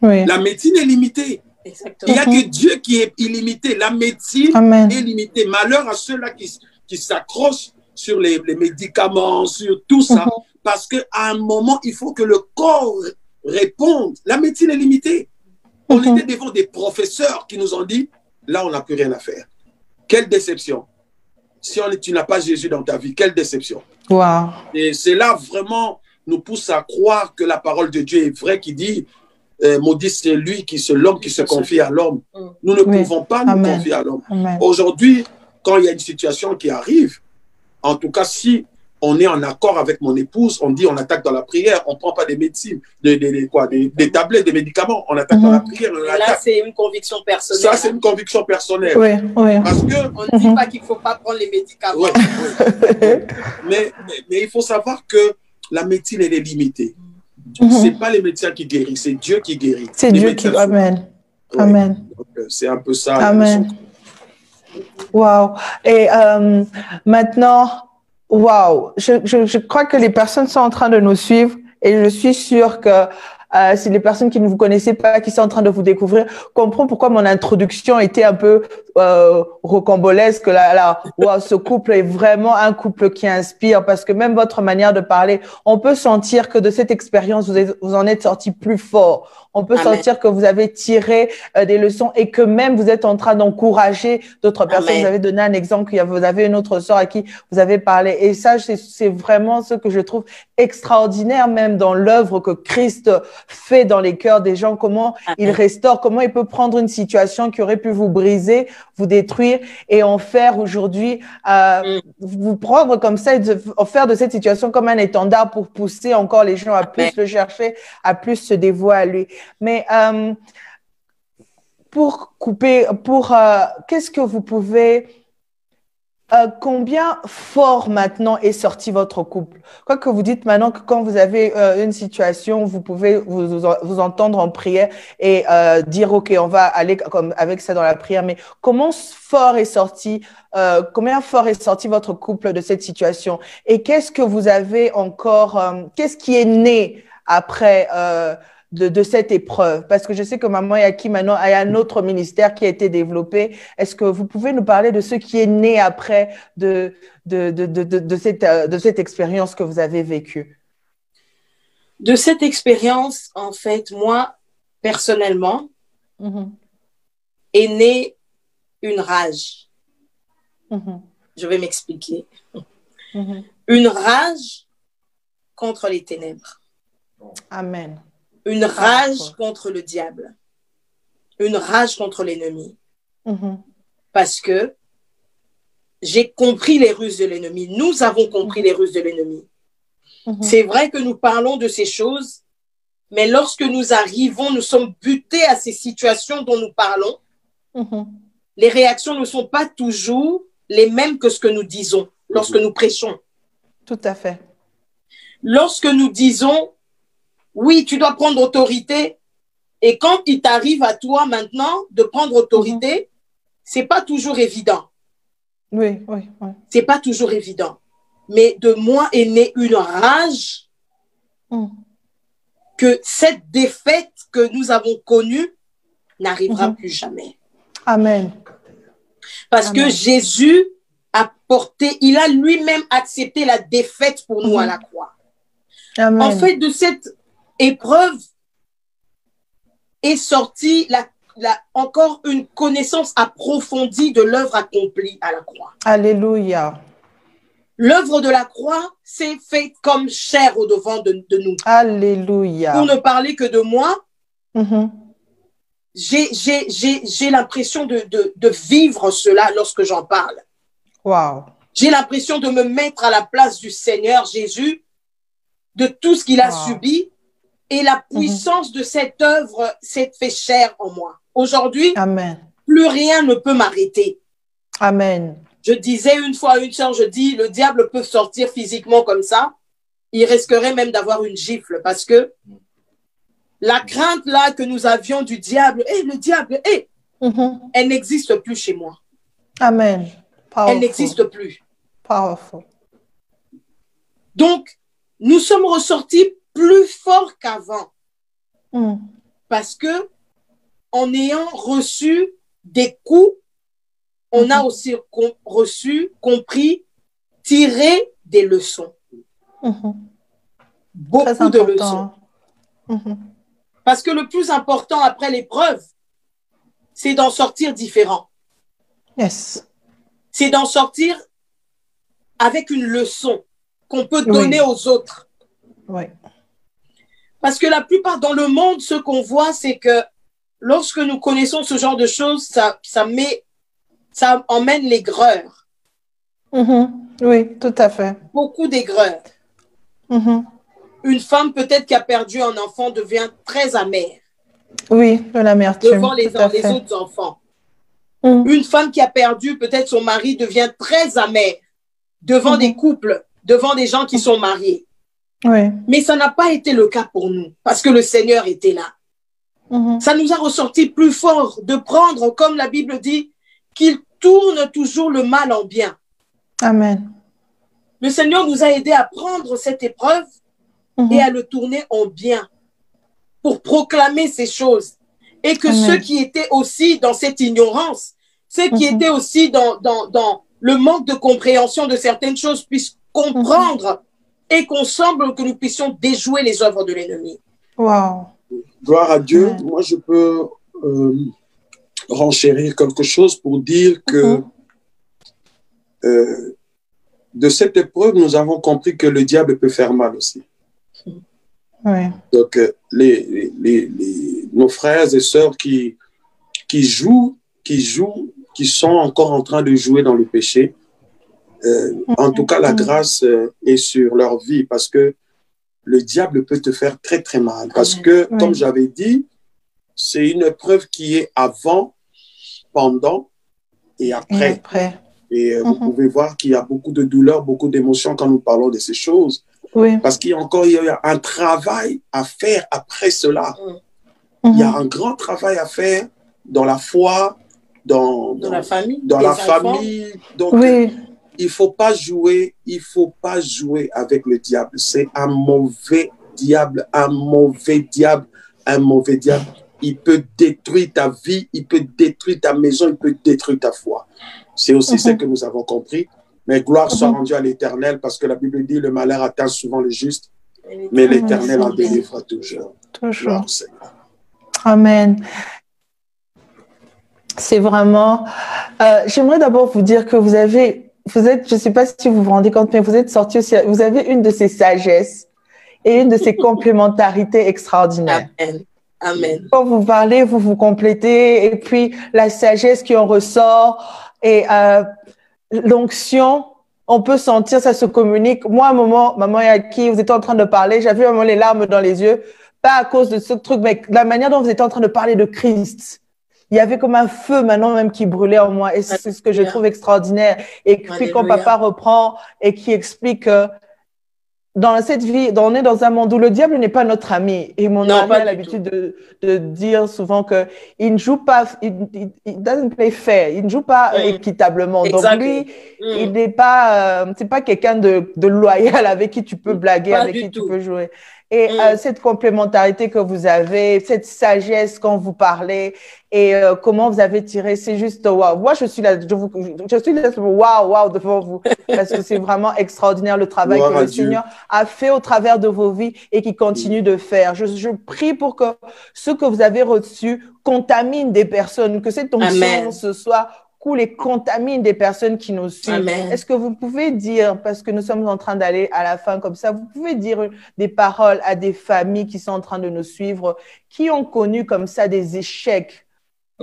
La médecine est limitée. Exactement. Il n'y a que Dieu qui est illimité. La médecine est limitée. Malheur à ceux-là qui s'accrochent sur les médicaments, sur tout ça. parce qu'à un moment, il faut que le corps réponde. La médecine est limitée. On était devant des professeurs qui nous ont dit, là, on n'a plus rien à faire. Quelle déception. Si tu n'as pas Jésus dans ta vie, quelle déception. Wow. Et c'est là vraiment nous pousse à croire que la parole de Dieu est vraie, qui dit, maudit c'est lui l'homme qui se confie à l'homme. Nous ne pouvons pas nous confier à l'homme. Aujourd'hui, quand il y a une situation qui arrive, en tout cas, si on est en accord avec mon épouse, on dit on attaque dans la prière, on ne prend pas des médecines, des tablettes, des médicaments, on attaque dans la prière. Là, c'est une conviction personnelle. Ça, c'est une conviction personnelle. Oui, oui. Parce que, on ne dit pas qu'il ne faut pas prendre les médicaments. Oui, mais il faut savoir que la médecine, elle est limitée. Ce n'est pas les médecins qui guérissent, c'est Dieu qui guérit. C'est Dieu qui... Amen. Ouais. Amen. C'est un peu ça. Amen. Wow. Et maintenant... Wow, je crois que les personnes sont en train de nous suivre et je suis sûre que si les personnes qui ne vous connaissaient pas, qui sont en train de vous découvrir, comprennent pourquoi mon introduction était un peu rocambolesque. Wow, ce couple est vraiment un couple qui inspire parce que même votre manière de parler, on peut sentir que de cette expérience, vous en êtes sortis plus fort. On peut sentir que vous avez tiré des leçons et que même vous êtes en train d'encourager d'autres personnes. Vous avez donné un exemple, vous avez une autre sœur à qui vous avez parlé. Et ça, c'est vraiment ce que je trouve extraordinaire même dans l'œuvre que Christ fait dans les cœurs des gens, comment il restaure, comment il peut prendre une situation qui aurait pu vous briser, vous détruire et en faire aujourd'hui, vous prendre comme ça et faire de cette situation comme un étendard pour pousser encore les gens à plus le chercher, à plus se dévouer à lui. Mais pour couper, qu'est-ce que vous pouvez, combien fort maintenant est sorti votre couple? Quoi que vous dites maintenant que quand vous avez une situation, vous pouvez vous entendre en prière et dire ok, on va aller comme avec ça dans la prière. Mais combien fort est sorti votre couple de cette situation? Et qu'est-ce que vous avez encore? Qu'est-ce qui est né après? De cette épreuve? Parce que je sais que Maman Yaki, maintenant, il y a un autre ministère qui a été développé. Est-ce que vous pouvez nous parler de ce qui est né après de cette expérience que vous avez vécue? De cette expérience, en fait, moi, personnellement, est née une rage. Je vais m'expliquer. Une rage contre les ténèbres. Amen. Une rage contre le diable. Une rage contre l'ennemi. Parce que j'ai compris les ruses de l'ennemi. Nous avons compris les ruses de l'ennemi. C'est vrai que nous parlons de ces choses, mais lorsque nous arrivons, nous sommes butés à ces situations dont nous parlons. Les réactions ne sont pas toujours les mêmes que ce que nous disons lorsque nous prêchons. Tout à fait. Lorsque nous disons oui, tu dois prendre autorité. Et quand il t'arrive à toi maintenant de prendre autorité, c'est pas toujours évident. Oui. C'est pas toujours évident. Mais de moi est née une rage que cette défaite que nous avons connue n'arrivera plus jamais. Amen. Parce que Jésus il a lui-même accepté la défaite pour nous à la croix. Amen. En fait, de cette épreuve est sortie encore une connaissance approfondie de l'œuvre accomplie à la croix. Alléluia. L'œuvre de la croix s'est faite comme chair au devant de nous. Alléluia. Pour ne parler que de moi, j'ai l'impression de vivre cela lorsque j'en parle. Wow. J'ai l'impression de me mettre à la place du Seigneur Jésus, de tout ce qu'il a subi. Et la puissance de cette œuvre s'est fait chair en moi. Aujourd'hui, plus rien ne peut m'arrêter. Amen. Je disais une fois à une sœur, je dis, le diable peut sortir physiquement comme ça. Il risquerait même d'avoir une gifle parce que la crainte là que nous avions du diable, le diable, elle n'existe plus chez moi. Amen. Powerful. Elle n'existe plus. Powerful. Donc, nous sommes ressortis plus fort qu'avant. Parce que en ayant reçu des coups, on a aussi compris, tiré des leçons. beaucoup de leçons. Parce que le plus important après l'épreuve, c'est d'en sortir différent. Yes. C'est d'en sortir avec une leçon qu'on peut donner aux autres. Oui. Parce que la plupart dans le monde, ce qu'on voit, c'est que lorsque nous connaissons ce genre de choses, ça emmène l'aigreur. Oui, tout à fait. Beaucoup d'aigreur. Une femme peut-être qui a perdu un enfant devient très amère. Oui, de l'amertume. Devant les autres enfants. Une femme qui a perdu peut-être son mari devient très amère devant des couples, devant des gens qui sont mariés. Oui. Mais ça n'a pas été le cas pour nous parce que le Seigneur était là. Ça nous a ressorti plus fort de prendre, comme la Bible dit, qu'il tourne toujours le mal en bien. Amen. Le Seigneur nous a aidés à prendre cette épreuve et à le tourner en bien pour proclamer ces choses. Et que ceux qui étaient aussi dans cette ignorance, ceux qui étaient aussi dans le manque de compréhension de certaines choses puissent comprendre et qu'on semble que nous puissions déjouer les œuvres de l'ennemi. Wow. Gloire à Dieu. Moi, je peux renchérir quelque chose pour dire que de cette épreuve, nous avons compris que le diable peut faire mal aussi. Oui. Donc, nos frères et sœurs qui sont encore en train de jouer dans le péché, en tout cas, la grâce est sur leur vie parce que le diable peut te faire très, très mal. Parce que, comme j'avais dit, c'est une épreuve qui est avant, pendant et après. Et vous pouvez voir qu'il y a beaucoup de douleur, beaucoup d'émotions quand nous parlons de ces choses. Oui. Parce qu'il y a un travail à faire après cela. Il y a un grand travail à faire dans la foi, dans la famille. Donc, il ne faut pas jouer avec le diable. C'est un mauvais diable, Il peut détruire ta vie, il peut détruire ta maison, il peut détruire ta foi. C'est aussi ce que nous avons compris. Mais gloire soit rendue à l'Éternel, parce que la Bible dit le malheur atteint souvent le juste, mais l'Éternel en délivre toujours. Toujours. Amen. C'est vraiment... J'aimerais d'abord vous dire que vous êtes, je ne sais pas si vous vous rendez compte, mais vous êtes sorti aussi, vous avez une de ces sagesses et une de ces complémentarités extraordinaires. Amen. Amen. Quand vous parlez, vous vous complétez, et puis la sagesse qui en ressort, et l'onction, on peut sentir, ça se communique. Moi, à un moment, maman Yaki, vous étiez en train de parler, j'avais vraiment les larmes dans les yeux, pas à cause de ce truc, mais la manière dont vous étiez en train de parler de Christ. Il y avait comme un feu maintenant même qui brûlait en moi, et c'est ce que je trouve extraordinaire. Et puis quand papa reprend et qui explique que dans cette vie, on est dans un monde où le diable n'est pas notre ami. Et mon ami a l'habitude de dire souvent que il ne joue pas, il doesn't play fair, il ne joue pas équitablement. Donc lui, il n'est pas, c'est pas quelqu'un de loyal avec qui tu peux blaguer, avec qui tu peux jouer. Et cette complémentarité que vous avez, cette sagesse quand vous parlez et comment vous avez tiré, c'est juste waouh. Moi, je suis là, je suis là, waouh devant vous parce que c'est vraiment extraordinaire le travail que le Seigneur a fait au travers de vos vies et qui continue de faire. Je prie pour que ce que vous avez reçu contamine des personnes, que cette onction ce soit coule et contamine des personnes qui nous suivent. Est-ce que vous pouvez dire, parce que nous sommes en train d'aller à la fin comme ça, vous pouvez dire des paroles à des familles qui sont en train de nous suivre, qui ont connu comme ça des échecs?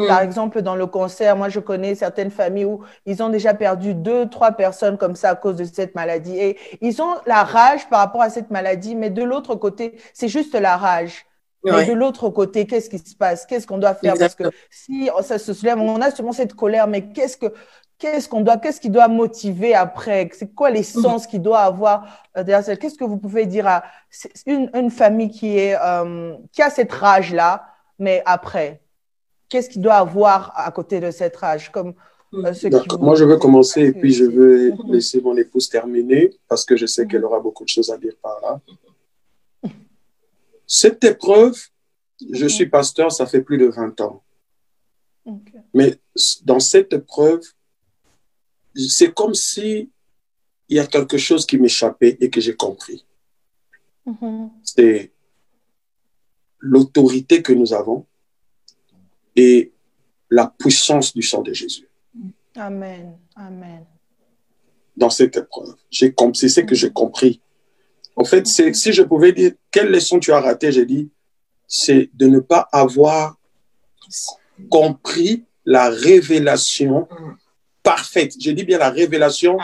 Par exemple, dans le concert, moi, je connais certaines familles où ils ont déjà perdu 2, 3 personnes comme ça à cause de cette maladie. Et ils ont la rage par rapport à cette maladie, mais de l'autre côté, c'est juste la rage. Mais de l'autre côté, qu'est-ce qui se passe? Qu'est-ce qu'on doit faire? Exactement. Parce que si ça se soulève, on a sûrement cette colère, mais qu'est-ce qui doit motiver après? C'est quoi l'essence qu'il doit avoir derrière ça? Qu'est-ce que vous pouvez dire à une famille qui a cette rage-là, mais après? Qu'est-ce qu'il doit avoir à côté de cette rage? D'accord. Moi, je veux commencer et puis je veux laisser mon épouse terminer parce que je sais qu'elle aura beaucoup de choses à dire par là. Cette épreuve, je suis pasteur, ça fait plus de 20 ans. Mais dans cette épreuve, c'est comme si il y a quelque chose qui m'échappait et que j'ai compris. C'est l'autorité que nous avons et la puissance du sang de Jésus. Amen. Amen. Dans cette épreuve, c'est ce que j'ai compris. En fait, si je pouvais dire quelle leçon tu as ratée, j'ai dit, c'est de ne pas avoir compris la révélation parfaite. Je dis bien la révélation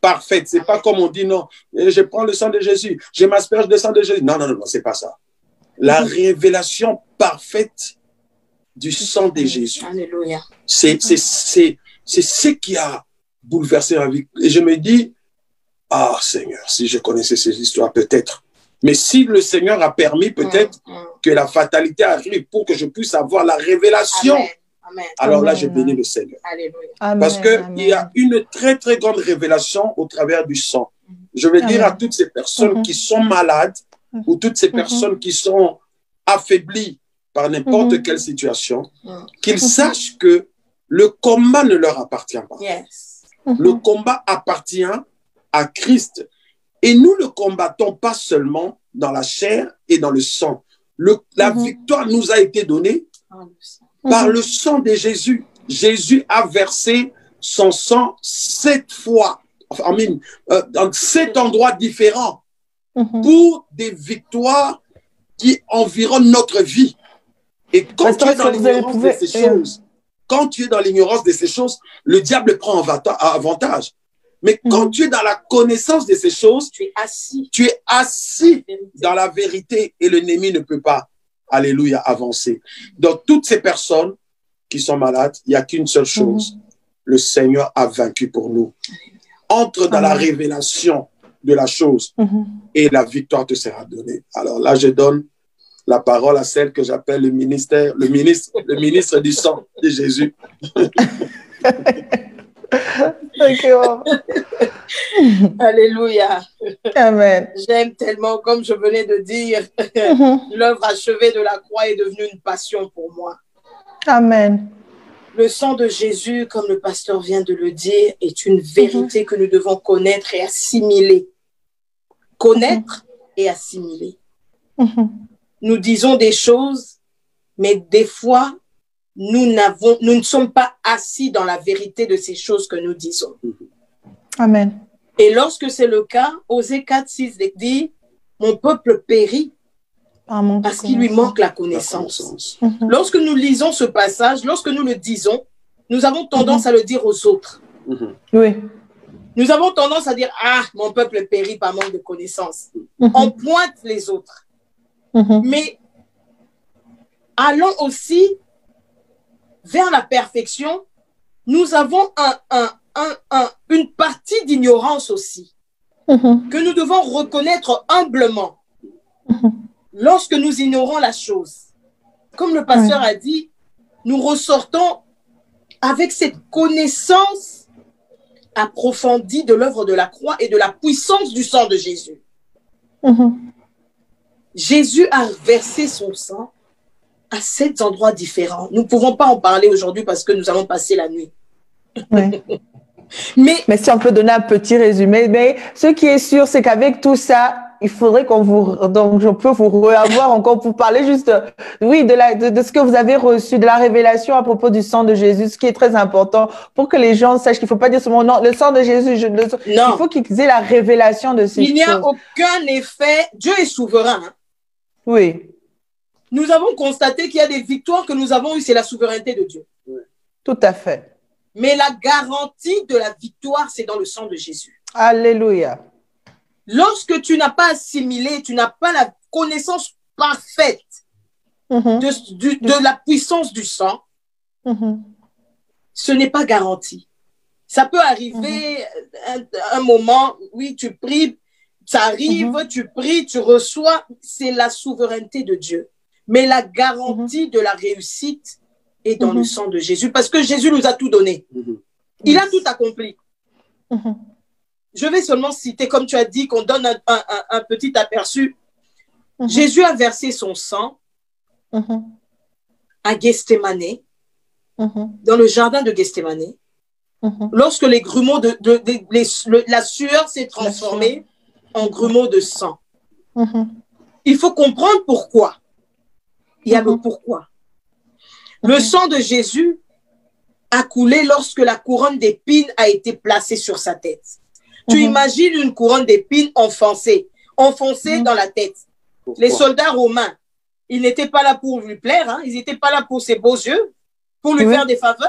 parfaite. C'est pas comme on dit, non, je prends le sang de Jésus, je m'asperge de sang de Jésus. Non, non, non, non, c'est pas ça. La révélation parfaite du sang de Jésus. Alléluia. C'est ce qui a bouleversé ma vie. Et je me dis, ah Seigneur, si je connaissais ces histoires, peut-être. Mais si le Seigneur a permis peut-être que la fatalité arrive pour que je puisse avoir la révélation, alors là, je bénis le Seigneur. Alléluia. Parce qu'il y a une très, très grande révélation au travers du sang. Je veux dire à toutes ces personnes qui sont malades ou toutes ces personnes qui sont affaiblies par n'importe quelle situation, qu'ils sachent que le combat ne leur appartient pas. Le combat appartient à Christ. Et nous ne combattons pas seulement dans la chair et dans le sang. La victoire nous a été donnée par le sang de Jésus. Jésus a versé son sang 7 fois, dans 7 endroits différents, pour des victoires qui environnent notre vie. Et quand tu es dans l'ignorance de ces choses, quand tu es dans l'ignorance de ces choses, le diable prend avantage. Mais quand tu es dans la connaissance de ces choses, tu es assis dans la vérité et l'ennemi ne peut pas, alléluia, avancer. Donc, toutes ces personnes qui sont malades, il n'y a qu'une seule chose. Le Seigneur a vaincu pour nous. Entre dans la révélation de la chose et la victoire te sera donnée. Alors là, je donne la parole à celle que j'appelle le ministre du sang de Jésus. Alléluia. Amen. J'aime tellement, comme je venais de dire, l'œuvre achevée de la croix est devenue une passion pour moi. Amen. Le sang de Jésus, comme le pasteur vient de le dire, est une vérité que nous devons connaître et assimiler. Connaître et assimiler. Nous disons des choses, mais des fois, nous ne sommes pas assis dans la vérité de ces choses que nous disons. Amen. Et lorsque c'est le cas, Osée 4:6 dit, mon peuple périt parce qu'il lui manque la connaissance. Lorsque nous lisons ce passage, lorsque nous le disons, nous avons tendance à le dire aux autres. Oui. Nous avons tendance à dire, ah, mon peuple périt par manque de connaissance. On pointe les autres. Mais allons aussi vers la perfection. Nous avons une partie d'ignorance aussi que nous devons reconnaître humblement lorsque nous ignorons la chose. Comme le pasteur a dit, nous ressortons avec cette connaissance approfondie de l'œuvre de la croix et de la puissance du sang de Jésus. Jésus a versé son sang à 7 endroits différents. Nous ne pouvons pas en parler aujourd'hui parce que nous allons passer la nuit. Mais si on peut donner un petit résumé, mais ce qui est sûr, c'est qu'avec tout ça, il faudrait donc je peux vous revoir encore pour parler juste, oui, de ce que vous avez reçu, de la révélation à propos du sang de Jésus, ce qui est très important pour que les gens sachent qu'il ne faut pas dire seulement non, le sang de Jésus, non. Il faut qu'ils aient la révélation de ces choses. Il n'y a aucun effet, Dieu est souverain. Oui. Nous avons constaté qu'il y a des victoires que nous avons eues, c'est la souveraineté de Dieu. Tout à fait. Mais la garantie de la victoire, c'est dans le sang de Jésus. Alléluia. Lorsque tu n'as pas assimilé, tu n'as pas la connaissance parfaite de la puissance du sang, ce n'est pas garanti. Ça peut arriver un moment, oui, tu pries, ça arrive, tu pries, tu reçois, c'est la souveraineté de Dieu. Mais la garantie de la réussite est dans le sang de Jésus, parce que Jésus nous a tout donné. Il a tout accompli. Je vais seulement citer, comme tu as dit, qu'on donne un petit aperçu. Jésus a versé son sang à Gethsémane, dans le jardin de Gethsémane, lorsque les grumeaux la sueur s'est transformée en grumeaux de sang. Il faut comprendre pourquoi. Il y a le pourquoi. Le sang de Jésus a coulé lorsque la couronne d'épines a été placée sur sa tête. Tu imagines une couronne d'épines enfoncée dans la tête. Pourquoi? Les soldats romains, ils n'étaient pas là pour lui plaire, hein. Ils n'étaient pas là pour ses beaux yeux, pour lui faire des faveurs.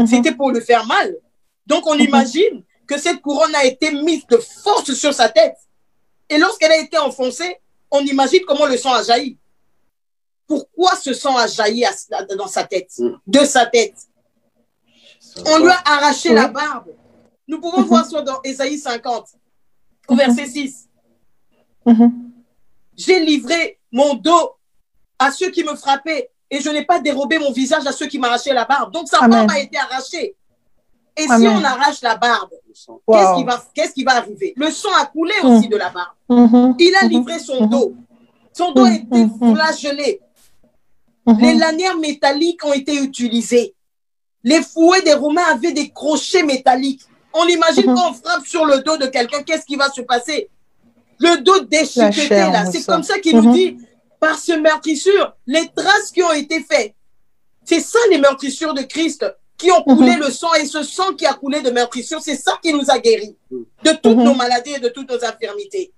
C'était pour lui faire mal. Donc on imagine que cette couronne a été mise de force sur sa tête. Et lorsqu'elle a été enfoncée, on imagine comment le sang a jailli. Pourquoi ce sang a jailli dans sa tête, de sa tête? On lui a arraché la barbe. Nous pouvons voir ça dans Ésaïe 50, au verset 6. J'ai livré mon dos à ceux qui me frappaient et je n'ai pas dérobé mon visage à ceux qui m'arrachaient la barbe. Donc sa barbe a été arrachée. Et si on arrache la barbe, qu'est-ce qui va arriver? Le sang a coulé aussi de la barbe. Il a livré son dos. Son dos a été flagellé. Les lanières métalliques ont été utilisées. Les fouets des Romains avaient des crochets métalliques. On imagine quand on frappe sur le dos de quelqu'un, qu'est-ce qui va se passer? Le dos déchiqueté, là. C'est comme ça qu'il nous dit, par ce meurtrissure, les traces qui ont été faites. C'est ça les meurtrissures de Christ qui ont coulé le sang, et ce sang qui a coulé de meurtrissure, c'est ça qui nous a guéris de toutes nos maladies et de toutes nos infirmités.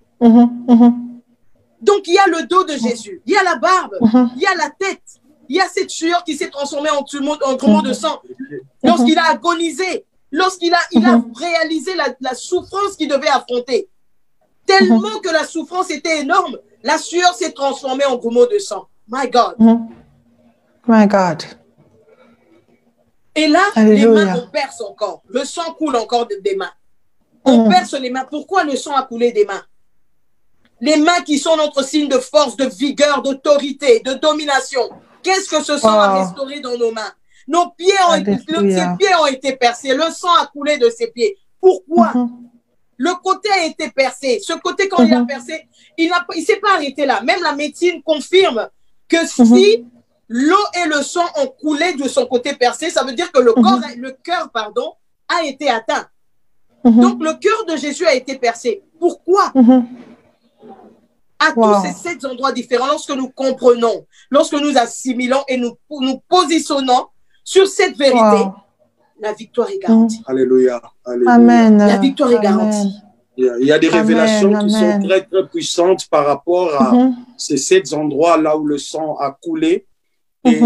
Donc il y a le dos de Jésus, il y a la barbe, il y a la tête, il y a cette sueur qui s'est transformée en grumeaux de sang. Lorsqu'il a agonisé, lorsqu'il a réalisé la souffrance qu'il devait affronter. Tellement que la souffrance était énorme, la sueur s'est transformée en grumeaux de sang. My God. My God. Et là, les mains, on perce encore. Le sang coule encore des mains. On perce les mains. Pourquoi le sang a coulé des mains? Les mains qui sont notre signe de force, de vigueur, d'autorité, de domination. Qu'est-ce que ce sang a restauré dans nos mains? Ses pieds ont été percés. Le sang a coulé de ses pieds. Pourquoi? Le côté a été percé. Ce côté, quand il a percé, il ne s'est pas arrêté là. Même la médecine confirme que si l'eau et le sang ont coulé de son côté percé, ça veut dire que le cœur a été atteint. Donc, le cœur de Jésus a été percé. Pourquoi? À tous ces 7 endroits différents, lorsque nous comprenons, lorsque nous assimilons et nous positionnons sur cette vérité, la victoire est garantie. Alléluia. Alléluia. Amen. La victoire est garantie. Il y a des révélations qui sont très, très puissantes par rapport à ces 7 endroits là où le sang a coulé. Et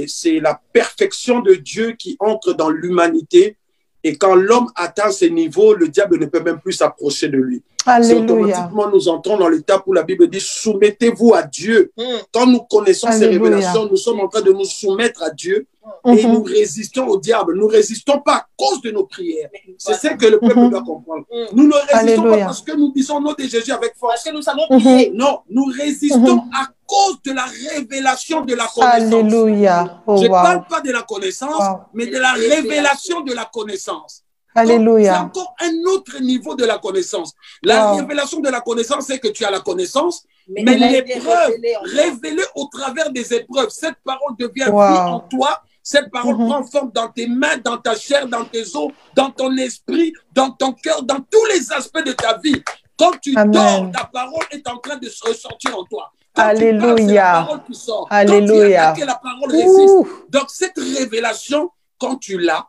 c'est la perfection de Dieu qui entre dans l'humanité. Et quand l'homme atteint ces niveaux, le diable ne peut même plus s'approcher de lui. C'est automatiquement, nous entrons dans l'étape où la Bible dit « Soumettez-vous à Dieu ». Quand nous connaissons ces révélations, nous sommes en train de nous soumettre à Dieu et nous résistons au diable. Nous ne résistons pas à cause de nos prières. C'est ce que le peuple doit comprendre. Nous ne résistons pas parce que nous disons « nom de Jésus » avec force. Parce que nous savons prier. Non, nous résistons à cause de la révélation de la connaissance. Alléluia. Je ne parle pas de la connaissance, mais de la révélation de la connaissance. Alléluia. C'est encore un autre niveau de la connaissance. La révélation de la connaissance, c'est que tu as la connaissance, mais l'épreuve, révélée au travers des épreuves, cette parole devient vie en toi. Cette parole prend forme dans tes mains, dans ta chair, dans tes os, dans ton esprit, dans ton cœur, dans tous les aspects de ta vie. Quand tu dors, la parole est en train de se ressortir en toi. Quand Alléluia. tu parles, c'est la parole qui sort. Alléluia. Quand tu attaques, la parole résiste. Donc cette révélation, quand tu l'as,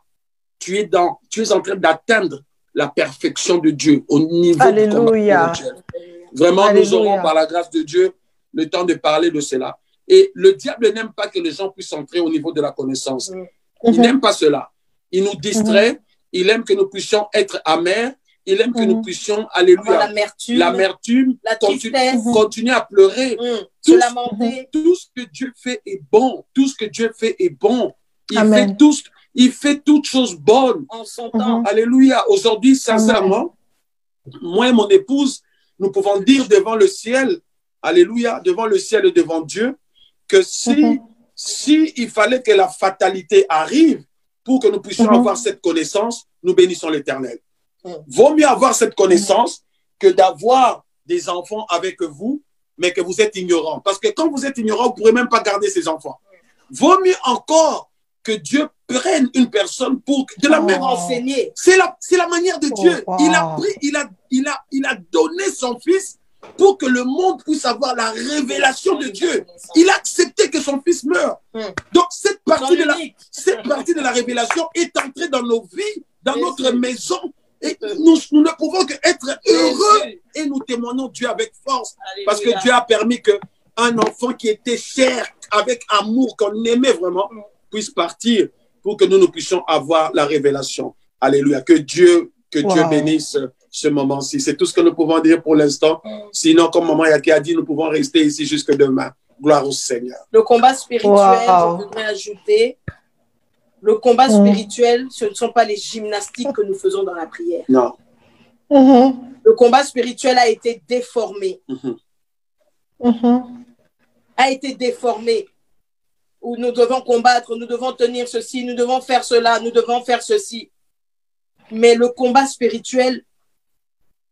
tu es en train d'atteindre la perfection de Dieu au niveau du combat spirituel. Vraiment, nous aurons par la grâce de Dieu le temps de parler de cela. Et le diable n'aime pas que les gens puissent entrer au niveau de la connaissance. Il n'aime pas cela. Il nous distrait. Il aime que nous puissions être amers. Il aime que nous puissions, alléluia, l'amertume, la tristesse, continuer à pleurer. Se lamenter. Tout ce que Dieu fait est bon. Tout ce que Dieu fait est bon. Il fait toutes choses bonnes. En son temps. Alléluia. Aujourd'hui, sincèrement, moi et mon épouse, nous pouvons dire devant le ciel, alléluia, devant le ciel et devant Dieu, que si il fallait que la fatalité arrive pour que nous puissions avoir cette connaissance, nous bénissons l'Éternel. Vaut mieux avoir cette connaissance que d'avoir des enfants avec vous, mais que vous êtes ignorants. Parce que quand vous êtes ignorant, vous ne pourrez même pas garder ces enfants. Vaut mieux encore que Dieu prenne une personne pour de la même enseigner. C'est la manière de Dieu. Il a donné son fils pour que le monde puisse avoir la révélation de Dieu. Il a accepté que son fils meure. Donc, cette partie de la révélation est entrée dans nos vies, dans notre maison. Et nous ne pouvons qu'être heureux et nous témoignons Dieu avec force. Parce que Dieu a permis qu'un enfant qui était cher, avec amour, qu'on aimait vraiment, puisse partir pour que nous puissions avoir la révélation. Alléluia. Que Dieu bénisse ce moment-ci. C'est tout ce que nous pouvons dire pour l'instant. Sinon, comme Maman Yaki a dit, nous pouvons rester ici jusque demain. Gloire au Seigneur. Le combat spirituel, je voudrais ajouter, le combat spirituel, ce ne sont pas les gymnastiques que nous faisons dans la prière. Non. Le combat spirituel a été déformé. A été déformé. Où nous devons combattre, nous devons tenir ceci, nous devons faire cela, nous devons faire ceci. Mais le combat spirituel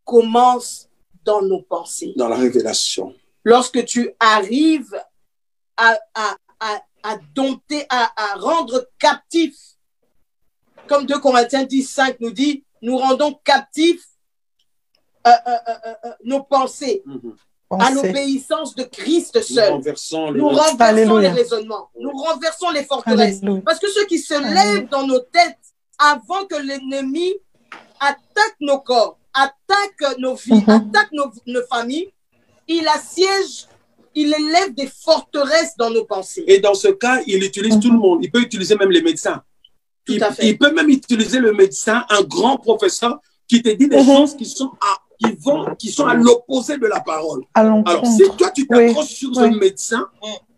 commence dans nos pensées. Dans la révélation. Lorsque tu arrives à dompter, à rendre captif, comme 2 Corinthiens 10:5 nous dit, nous rendons captifs nos pensées à l'obéissance de Christ seul. Nous renversons les raisonnements, nous renversons les forteresses. Parce que ceux qui se lèvent dans nos têtes avant que l'ennemi attaque nos corps, attaque nos vies, attaque nos familles, il assiège, il élève des forteresses dans nos pensées. Et dans ce cas, il utilise tout le monde. Il peut utiliser même les médecins. Il peut même utiliser le médecin, un grand professeur qui te dit des choses qui sont à l'opposé de la parole. Alors, si toi, tu t'accroches sur ce médecin,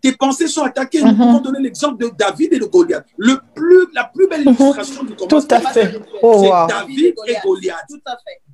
tes pensées sont attaquées. Nous pouvons donner l'exemple de David et de Goliath. La plus belle illustration du combat, c'est David et Goliath.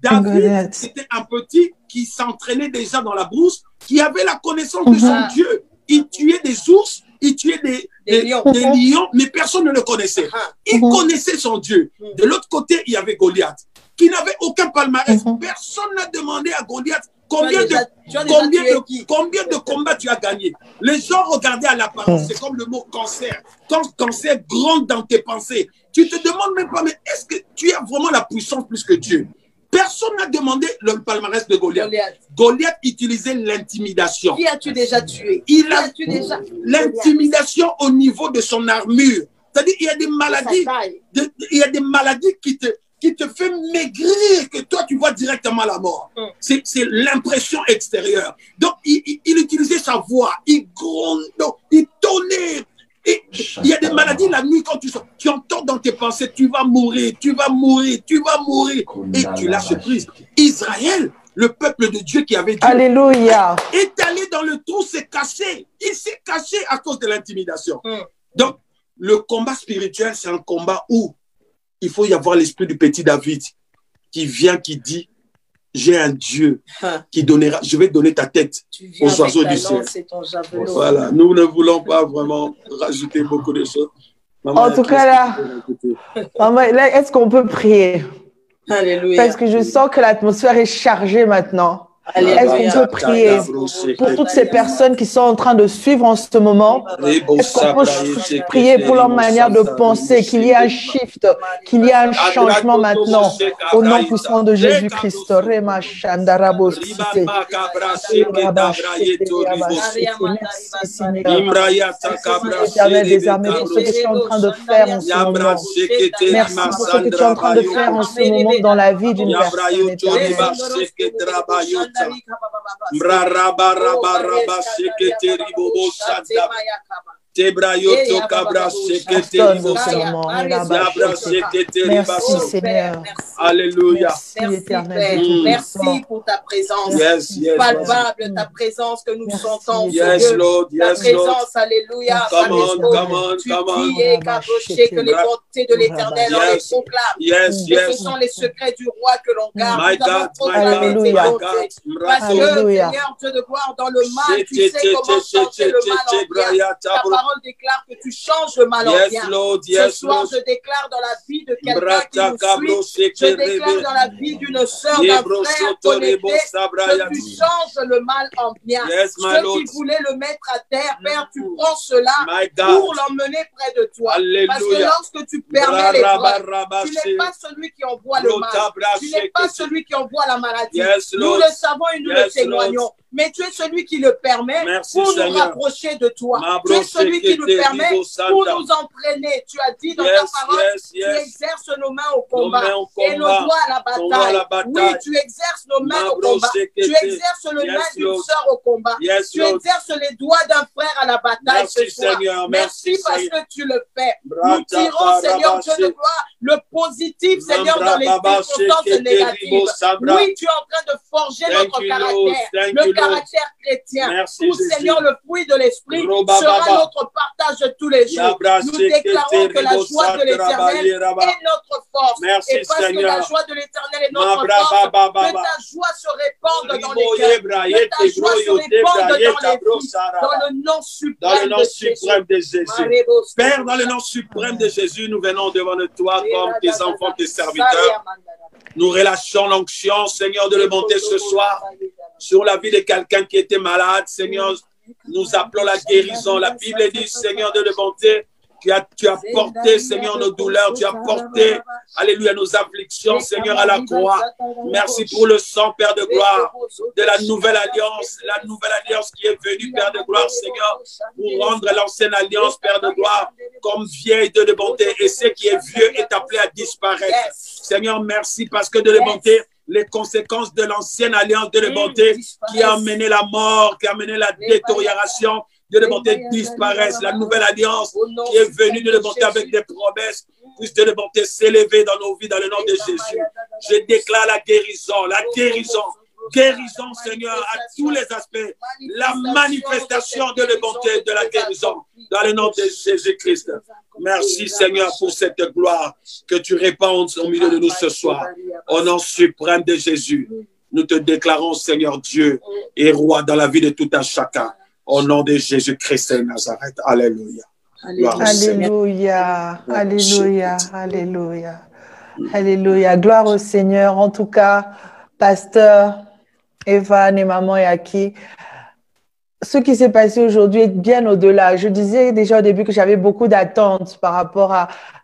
David, c'était un petit qui s'entraînait déjà dans la brousse, qui avait la connaissance de son Dieu. Il tuait des ours, il tuait des lions, mais personne ne le connaissait. Il connaissait son Dieu. De l'autre côté, il y avait Goliath, qui n'avait aucun palmarès. Personne n'a demandé à Goliath combien de combats tu as gagné. Les gens regardaient à l'apparence. C'est comme le mot cancer. Quand cancer gronde dans tes pensées, tu te demandes même pas, mais est-ce que tu as vraiment la puissance plus que Dieu? Personne n'a demandé le palmarès de Goliath. Goliath utilisait l'intimidation. Qui as-tu déjà tué? L'intimidation au niveau de son armure. C'est-à-dire, il y a des maladies qui te fait maigrir, que toi, tu vois directement la mort. C'est l'impression extérieure. Donc, il utilisait sa voix, il gronde, il tonnait. Et il y a des maladies la nuit, quand tu entends dans tes pensées, tu vas mourir, tu vas mourir, tu vas mourir. Et tu lâches prise. Israël, le peuple de Dieu qui avait Dieu, Alléluia, est allé dans le trou, s'est caché. Il s'est caché à cause de l'intimidation. Donc, le combat spirituel, c'est un combat où il faut y avoir l'esprit du petit David qui vient, qui dit, j'ai un Dieu qui donnera, je vais donner ta tête aux oiseaux du ciel. Voilà, nous ne voulons pas vraiment rajouter beaucoup de choses. Maman, en tout cas, là, est-ce qu'on peut prier? Alléluia. Parce que je sens que l'atmosphère est chargée maintenant. Est-ce qu'on peut prier pour toutes ces personnes qui sont en train de suivre en ce moment? Est-ce qu'on peut prier pour leur manière de penser, qu'il y ait un shift, qu'il y ait un changement maintenant, au nom puissant de Jésus-Christ? Éternel des armées, pour ce que tu es en train de faire en ce moment. Merci pour ce que tu es en train de faire en ce moment dans la vie d'une personne, éternel. Merci Seigneur. Alléluia. Merci pour ta présence. Palpable, ta présence que nous sentons. Ta présence, alléluia. Tu dis, caboché, que les bontés de l'Éternel, on les proclame. Et ce sont les secrets du roi que l'on garde. Nous avons proclamé tes bontés. Parce que, Seigneur, Dieu de gloire, dans le mal, tu sais comment changer le mal en bien. Ta parole déclare que tu changes le mal en bien. Lord, Ce soir, je déclare dans la vie de quelqu'un qui nous suit, je déclare dans la vie d'une sœur, d'un frère connecté, que tu changes le mal en bien. Ceux qui voulaient le mettre à terre, Père, tu prends cela pour l'emmener près de toi. Alléluia. Parce que lorsque tu permets l'épreuve, tu n'es pas celui qui envoie le mal. Tu n'es pas celui qui envoie la maladie. Nous le savons et nous le témoignons. Mais tu es celui qui le permet pour nous rapprocher de toi. Tu es celui qui nous permet pour nous entraîner. Tu as dit dans ta parole, tu exerces nos mains au combat et nos doigts à la bataille. Oui, tu exerces nos mains au combat. Tu exerces le main d'une sœur au combat. Tu exerces les doigts d'un frère à la bataille ce soir. Merci parce que tu le fais. Nous tirons, Seigneur Dieu de gloire, le positif, Seigneur, dans les circonstances négatives. Oui, tu es en train de forger notre caractère. Le caractère chrétien. Où, Seigneur, le fruit de l'esprit sera notre partage de tous les jours. Nous déclarons que la joie de l'Éternel est notre force. Et parce que la joie de l'Éternel est notre force, que ta joie se répande dans les cœurs, que ta joie se répande dans les vies, dans le nom suprême de Jésus. Père, dans le nom suprême de Jésus, nous venons devant toi comme tes enfants, tes serviteurs. Nous relâchons l'onction, Seigneur, de le monter ce soir sur la vie de quelqu'un qui était malade. Seigneur, nous appelons la guérison. La Bible dit, Seigneur, de le monter. Tu as porté, Seigneur, nos douleurs. Tu as porté, alléluia, nos afflictions, Seigneur, à la croix. Merci pour le sang, Père de gloire, de la nouvelle alliance qui est venue, Père de gloire, Seigneur, pour rendre l'ancienne alliance, Père de gloire, comme vieille de bonté. Et ce qui est vieux est appelé à disparaître. Seigneur, merci parce que de la bonté, les conséquences de l'ancienne alliance de la bonté qui a amené la mort, qui a amené la détérioration, de la bonté disparaissent. La nouvelle alliance qui est venue de la bonté avec des promesses, puisse de la bonté s'élever dans nos vies dans le nom de Jésus. Je déclare la guérison, guérison, Seigneur, à tous les aspects, la manifestation de la bonté, de la guérison, dans le nom de Jésus-Christ. Merci, Seigneur, pour cette gloire que tu répands au milieu de nous ce soir. Au nom suprême de Jésus, nous te déclarons, Seigneur Dieu et Roi dans la vie de tout un chacun. Au nom de Jésus-Christ de Nazareth. Alléluia. Alléluia. Alléluia. Alléluia. Alléluia. Gloire au Seigneur. En tout cas, pasteur Evan et maman Yaki, ce qui s'est passé aujourd'hui est bien au-delà. Je disais déjà au début que j'avais beaucoup d'attentes par rapport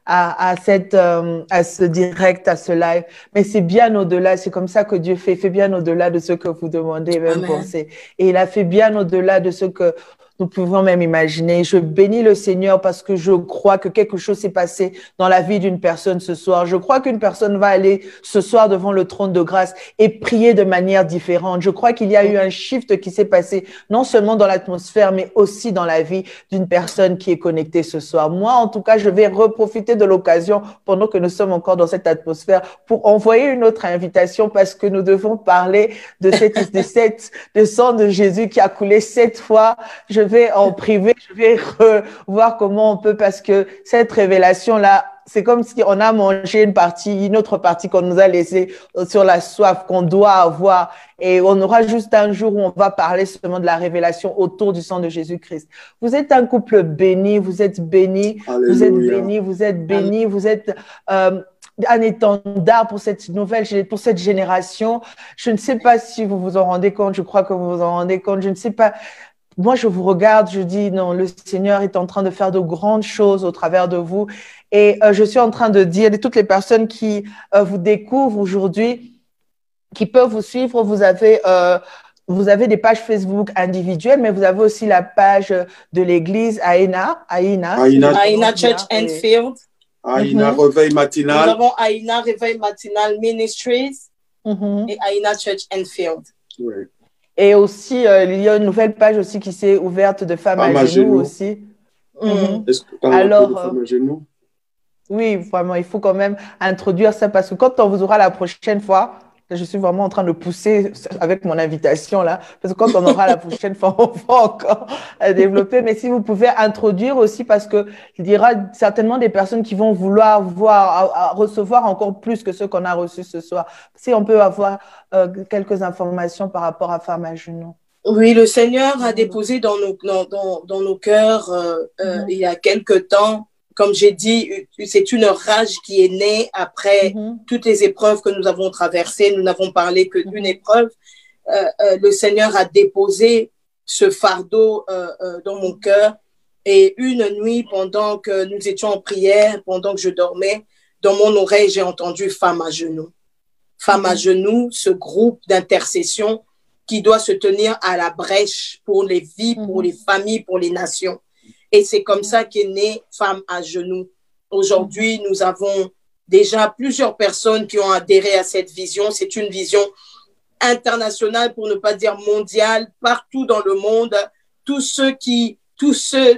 à ce direct, à ce live, mais c'est bien au-delà. C'est comme ça que Dieu fait. Il fait bien au-delà de ce que vous demandez, même penser. Et il a fait bien au-delà de ce que nous pouvons même imaginer. Je bénis le Seigneur parce que je crois que quelque chose s'est passé dans la vie d'une personne ce soir. Je crois qu'une personne va aller ce soir devant le trône de grâce et prier de manière différente. Je crois qu'il y a eu un shift qui s'est passé non seulement dans l'atmosphère, mais aussi dans la vie d'une personne qui est connectée ce soir. Moi, en tout cas, je vais reprofiter de l'occasion pendant que nous sommes encore dans cette atmosphère pour envoyer une autre invitation parce que nous devons parler de de sang de Jésus qui a coulé 7 fois. Je vais en privé, je vais voir comment on peut, parce que cette révélation-là, c'est comme si on a mangé une autre partie qu'on nous a laissée sur la soif qu'on doit avoir. Et on aura juste un jour où on va parler seulement de la révélation autour du sang de Jésus-Christ. Vous êtes un couple béni, vous êtes béni, vous êtes béni, vous êtes béni, vous êtes un étendard pour cette pour cette génération. Je ne sais pas si vous vous en rendez compte, je crois que vous vous en rendez compte, je ne sais pas. Moi, je vous regarde, je dis, non, le Seigneur est en train de faire de grandes choses au travers de vous. Et je suis en train de dire à toutes les personnes qui vous découvrent aujourd'hui, qui peuvent vous suivre, vous avez des pages Facebook individuelles, mais vous avez aussi la page de l'église Aïna Church Enfield. Aïna Réveil Matinal. Nous avons Aïna Réveil Matinal Ministries et Aïna Church Enfield. Oui. Et aussi, il y a une nouvelle page aussi qui s'est ouverte de femmes à genoux aussi. Est-ce que tu as de femmes à genoux? Oui, vraiment, il faut quand même introduire ça parce que quand on vous aura la prochaine fois, je suis vraiment en train de pousser avec mon invitation là, parce que quand on aura la prochaine fois, on va encore développer. Mais si vous pouvez introduire aussi, parce que il y aura certainement des personnes qui vont vouloir recevoir encore plus que ce qu'on a reçu ce soir. Si on peut avoir quelques informations par rapport à Femmes à genoux. Oui, le Seigneur a déposé dans nos cœurs il y a quelque temps, comme j'ai dit, c'est une rage qui est née après toutes les épreuves que nous avons traversées. Nous n'avons parlé que d'une épreuve. Le Seigneur a déposé ce fardeau dans mon cœur. Et une nuit, pendant que nous étions en prière, pendant que je dormais, dans mon oreille, j'ai entendu Femmes à genoux. Femmes à genoux, ce groupe d'intercession qui doit se tenir à la brèche pour les vies, pour les familles, pour les nations. Et c'est comme ça qu'est née Femmes à genoux. Aujourd'hui, nous avons déjà plusieurs personnes qui ont adhéré à cette vision. C'est une vision internationale, pour ne pas dire mondiale, partout dans le monde.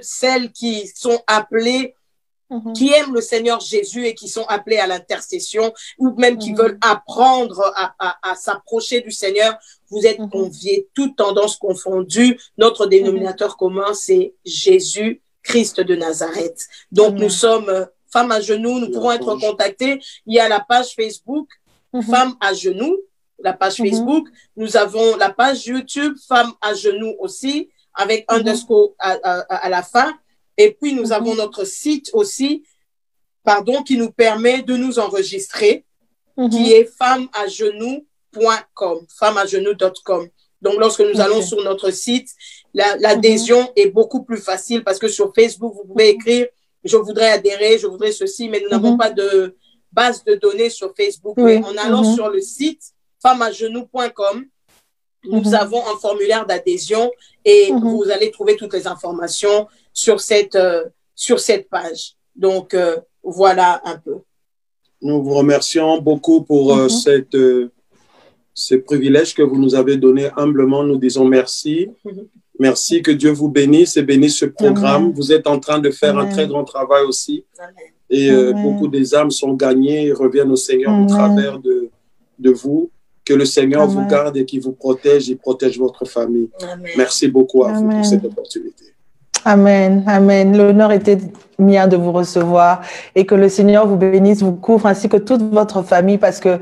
Celles qui sont appelées, qui aiment le Seigneur Jésus et qui sont appelés à l'intercession, ou même qui veulent apprendre à s'approcher du Seigneur, vous êtes conviés, toutes tendances confondues. Notre dénominateur commun, c'est Jésus-Christ de Nazareth. Donc, nous sommes Femmes à genoux, nous pourrons être contactés. Il y a la page Facebook, Femmes à genoux, la page Facebook. Nous avons la page YouTube, Femmes à genoux aussi, avec underscore à la fin. Et puis, nous avons notre site aussi, qui nous permet de nous enregistrer, qui est femmesagenoux.com, femmesagenoux.com. Donc, lorsque nous allons sur notre site, l'adhésion est beaucoup plus facile parce que sur Facebook, vous pouvez écrire « Je voudrais adhérer, je voudrais ceci », mais nous n'avons pas de base de données sur Facebook. Mais en allant sur le site femmesagenoux.com, nous avons un formulaire d'adhésion et vous allez trouver toutes les informations sur cette page. Donc, voilà un peu. Nous vous remercions beaucoup pour ce privilège que vous nous avez donné humblement. Nous disons merci. Merci, que Dieu vous bénisse et bénisse ce programme. Vous êtes en train de faire un très grand travail aussi. Et beaucoup des âmes sont gagnées et reviennent au Seigneur au travers de vous. Que le Seigneur vous garde et qu'il vous protège et protège votre famille. Merci beaucoup à vous pour cette opportunité. Amen, amen. L'honneur était mien de vous recevoir et que le Seigneur vous bénisse, vous couvre ainsi que toute votre famille parce que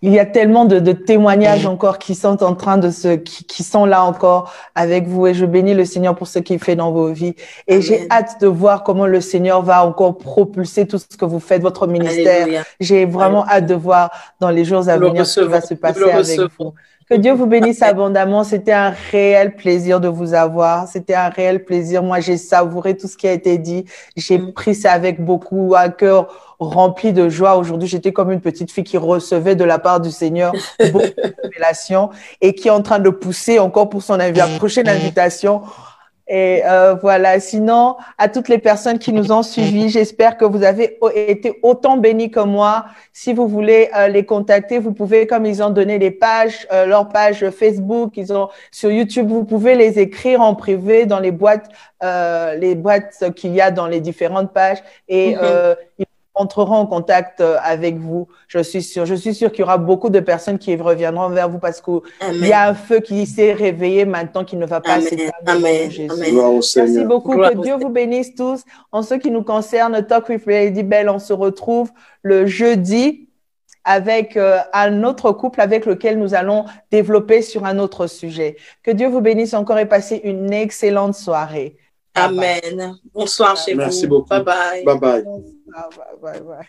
il y a tellement de témoignages encore qui sont en train de qui sont là encore avec vous et je bénis le Seigneur pour ce qu'il fait dans vos vies et j'ai hâte de voir comment le Seigneur va encore propulser tout ce que vous faites, votre ministère. J'ai vraiment hâte de voir dans les jours à venir ce qui va se passer avec vous. Que Dieu vous bénisse abondamment. C'était un réel plaisir de vous avoir. C'était un réel plaisir. Moi, j'ai savouré tout ce qui a été dit. J'ai pris ça avec beaucoup, un cœur rempli de joie. Aujourd'hui, j'étais comme une petite fille qui recevait de la part du Seigneur beaucoup de révélations et qui est en train de pousser encore pour son prochaine invitation. Et voilà, sinon, à toutes les personnes qui nous ont suivis, j'espère que vous avez été autant bénis que moi. Si vous voulez les contacter, vous pouvez, comme ils ont donné les pages, leur page Facebook, ils ont sur YouTube, vous pouvez les écrire en privé dans les boîtes qu'il y a dans les différentes pages et ils entreront en contact avec vous. Je suis sûre qu'il y aura beaucoup de personnes qui reviendront vers vous parce qu'il y a un feu qui s'est réveillé maintenant qui ne va pas s'éteindre. Amen. Merci beaucoup. Que Dieu vous bénisse tous. En ce qui nous concerne, Talk with Lady Belle, on se retrouve le jeudi avec un autre couple avec lequel nous allons développer sur un autre sujet. Que Dieu vous bénisse encore et passez une excellente soirée. Amen. Bonsoir chez vous. Merci beaucoup. Bye bye. Bye bye. Bye bye.